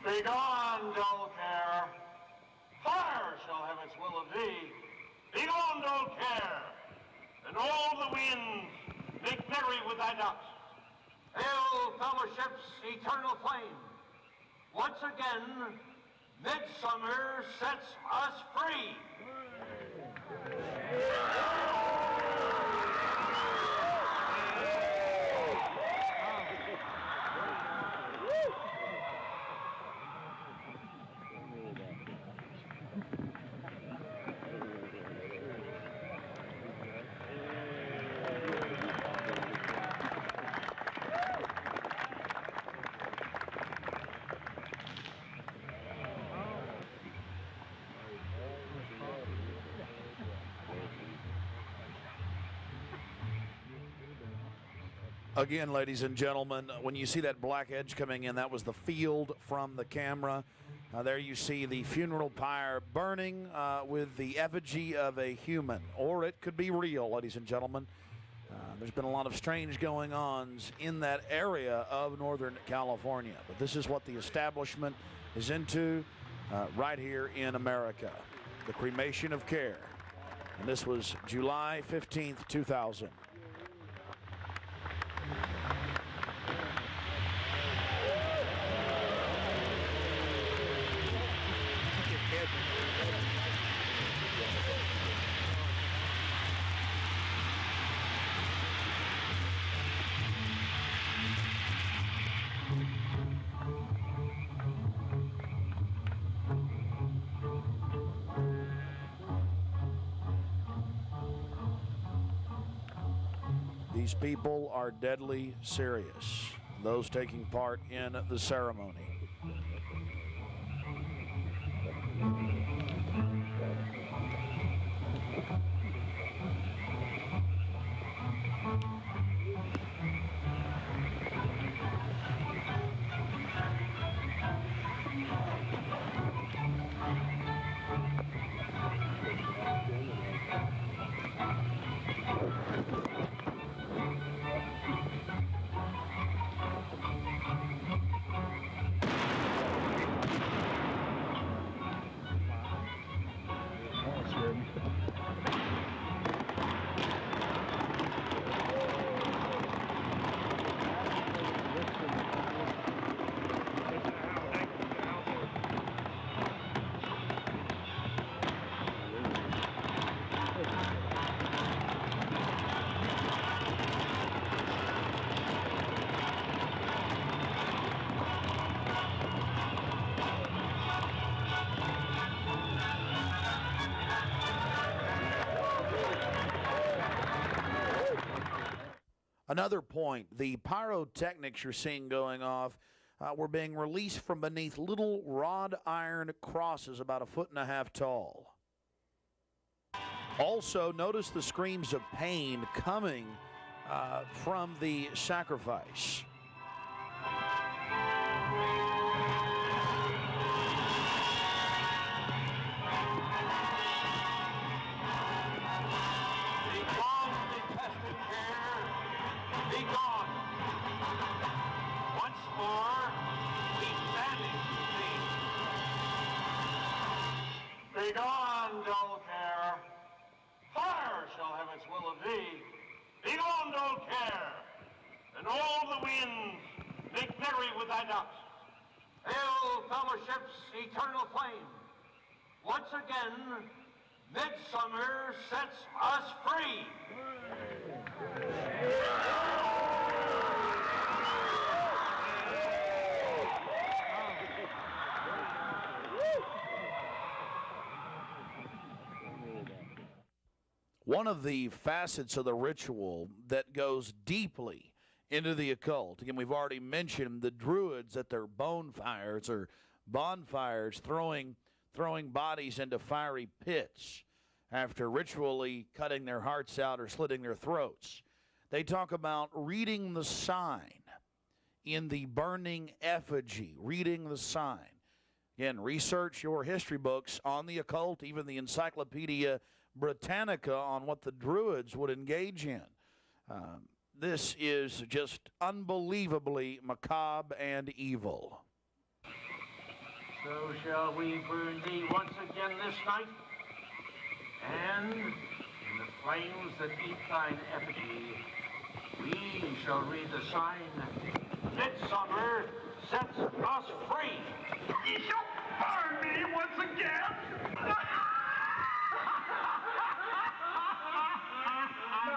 Begone, dull care. Fire shall have its will of thee. Begone, dull care. And all the winds make merry with thy ducks. Hail, fellowship's eternal flame. Once again, midsummer sets us free.
Again, ladies and gentlemen, when you see that black edge coming in, that was the field from the camera. There you see the funeral pyre burning with the effigy of a human, or it could be real, ladies and gentlemen. There's been a lot of strange going-ons in that area of Northern California, but this is what the establishment is into. right here in America, the cremation of care. And this was July 15th, 2000. These people are deadly serious, those taking part in the ceremony. Another point, the pyrotechnics you're seeing going off were being released from beneath little wrought iron crosses about 1.5 feet tall. Also, notice the screams of pain coming from the sacrifice.
Begone, dull care. Fire shall have its will of thee. Begone, dull care. And all the winds make merry with thy ducts. Hail, fellowship's eternal flame. Once again, midsummer sets us free.
One of the facets of the ritual that goes deeply into the occult, again, we've already mentioned the Druids at their bonfires or bonfires throwing bodies into fiery pits after ritually cutting their hearts out or slitting their throats. They talk about reading the sign in the burning effigy, reading the sign. Again, research your history books on the occult, even the Encyclopedia Britannica on what the Druids would engage in. This is just unbelievably macabre and evil.
So shall we burn thee once again this night, and in the flames that eat thine effigy, we shall read the sign, Midsummer sets us free.
Ye shall burn me once again.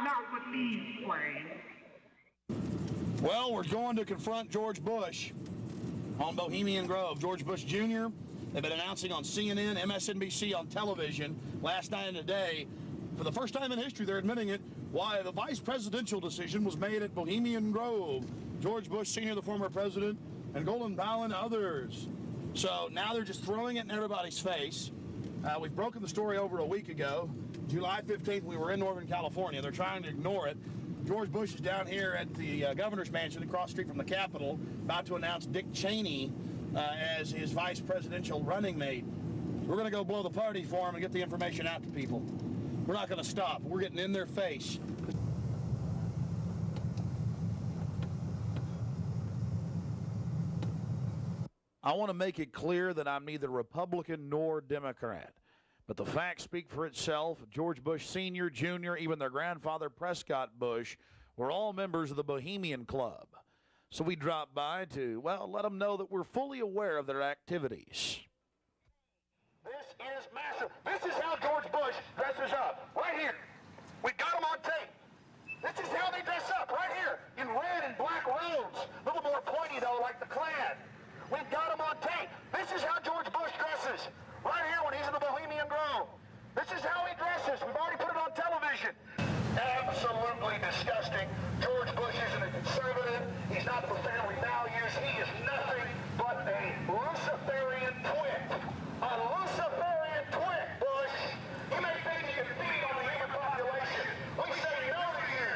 Not with these flames.
Well, we're going to confront George Bush on Bohemian Grove. George Bush Jr., they've been announcing on CNN, MSNBC on television last night and today. For the first time in history, they're admitting it, why the vice presidential decision was made at Bohemian Grove. George Bush Sr., the former president, and Colin Powell and others. So now they're just throwing it in everybody's face. We've broken the story over a week ago. July 15th, we were in Northern California. They're trying to ignore it. George Bush is down here at the governor's mansion across the street from the Capitol, about to announce Dick Cheney as his vice presidential running mate. We're going to go blow the party for him and get the information out to people. We're not going to stop. We're getting in their face. I want to make it clear that I'm neither Republican nor Democrat. But the facts speak for itself. George Bush Sr., Jr., even their grandfather Prescott Bush were all members of the Bohemian Club. So we dropped by to, well, let them know that we're fully aware of their activities.
This is massive. This is how George Bush dresses up. Right here. We got him on tape. This is how they dress up. Right here. In red and black robes. A little more pointy, though, like the Klan. We've got him on tape. This is how George Bush dresses. Right here when he's in the Bohemian Grove. This is how he dresses. We've already put it on television. Absolutely disgusting. George Bush isn't a conservative. He's not for family values. He is nothing but a Luciferian twit. A Luciferian twit, Bush. You may think you can feed on the human population. We say no to you.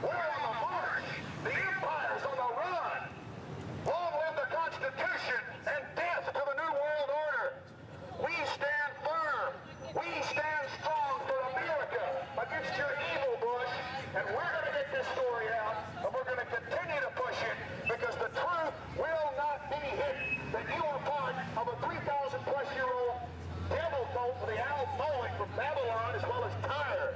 We're on the march. The empire's on the run. Long live the Constitution and death to the New World Order. We stand firm. We stand strong for America against your evil, Bush. And we're going to get this story out, and we're going to continue to push it because the truth will not be hidden. That you are part of a 3,000-plus-year-old devil cult for the owl mowing from Babylon as well as Tyre.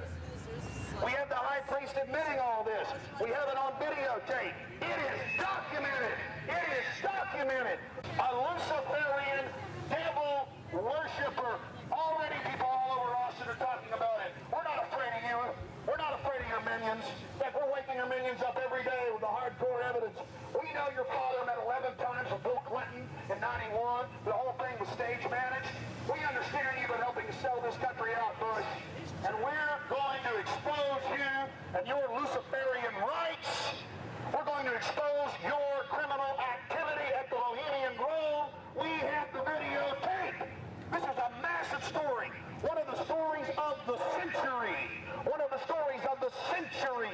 We have the high priest admitting all this. We have it on videotape. It is documented. It is documented. A Luciferian devil worshiper. Already people all over Austin are talking about it. We're not afraid of you. We're not afraid of your minions. In fact, we're waking your minions up every day with the hardcore evidence. We know your father met 11 times with Bill Clinton in 91. The whole thing was stage managed. We understand you've been helping to sell this country out, Bush. And we're going to expose you and your Luciferian rights. We're going to expose your criminal activity at the Bohemian Grove. We have the videotape. This is a massive story. One of the stories of the century. One of the stories of the century.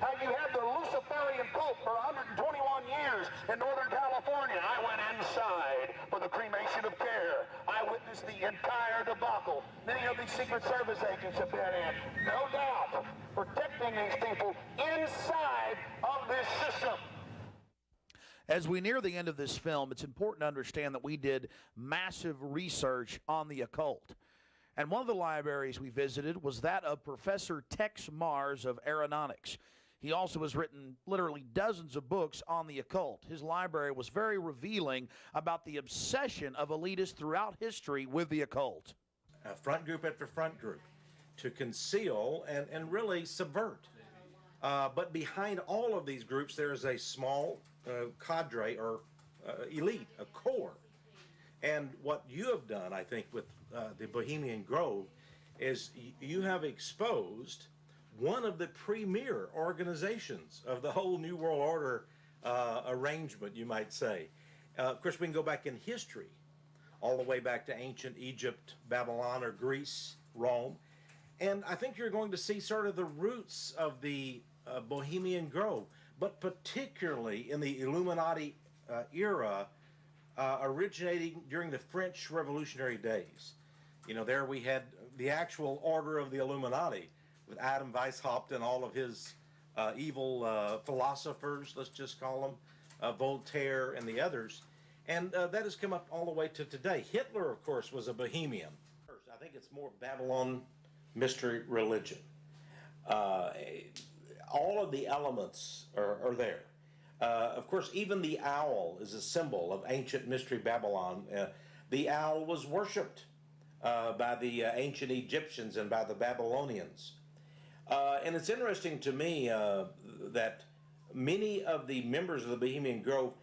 How you had the Luciferian cult for 121 years in Northern California. I went inside for the cremation of care. I witnessed the entire debacle. Many of these Secret Service agents have been in. No doubt, protecting these people inside of this system.
As we near the end of this film, it's important to understand that we did massive research on the occult. And one of the libraries we visited was that of Professor Tex Mars of Aeronautics. He also has written literally dozens of books on the occult. His library was very revealing about the obsession of elitists throughout history with the occult.
Front group after front group to conceal and really subvert. But behind all of these groups, there is a small cadre or elite, a core. And what you have done, I think, with the Bohemian Grove is you have exposed one of the premier organizations of the whole New World Order arrangement, you might say. Of course, we can go back in history, all the way back to ancient Egypt, Babylon, or Greece, Rome. And I think you're going to see sort of the roots of the Bohemian Grove, but particularly in the Illuminati era, originating during the French Revolutionary days. You know, there we had the actual order of the Illuminati with Adam Weishaupt and all of his evil philosophers, let's just call them, Voltaire and the others. And that has come up all the way to today. Hitler, of course, was a Bohemian. I think it's more Babylon mystery religion. All of the elements are there. Of course, even the owl is a symbol of ancient mystery Babylon. The owl was worshipped by the ancient Egyptians and by the Babylonians. And it's interesting to me that many of the members of the Bohemian Grove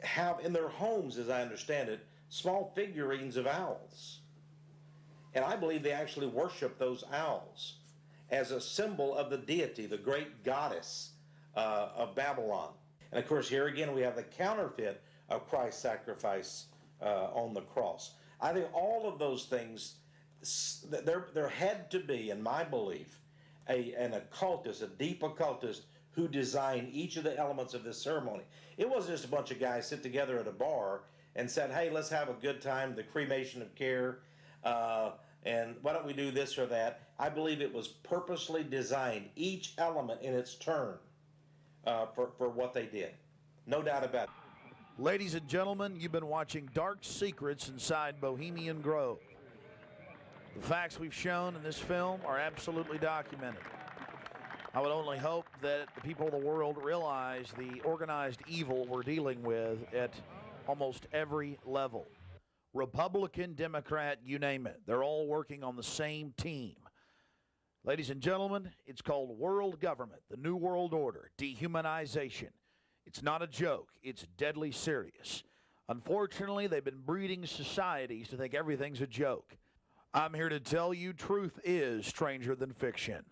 have in their homes, as I understand it, small figurines of owls. And I believe they actually worship those owls as a symbol of the deity, the great goddess of Babylon. And of course, here again, we have the counterfeit of Christ's sacrifice on the cross. I think all of those things, there had to be, in my belief, an occultist, a deep occultist, who designed each of the elements of this ceremony. It wasn't just a bunch of guys sit together at a bar and said, hey, let's have a good time, the cremation of care, and why don't we do this or that. I believe it was purposely designed, each element in its turn, for what they did. No doubt about it.
Ladies and gentlemen, you've been watching Dark Secrets Inside Bohemian Grove. The facts we've shown in this film are absolutely documented. I would only hope that the people of the world realize the organized evil we're dealing with at almost every level. Republican, Democrat, you name it. They're all working on the same team. Ladies and gentlemen, it's called world government, the New World Order, dehumanization. It's not a joke. It's deadly serious. Unfortunately, they've been breeding societies to think everything's a joke. I'm here to tell you truth is stranger than fiction.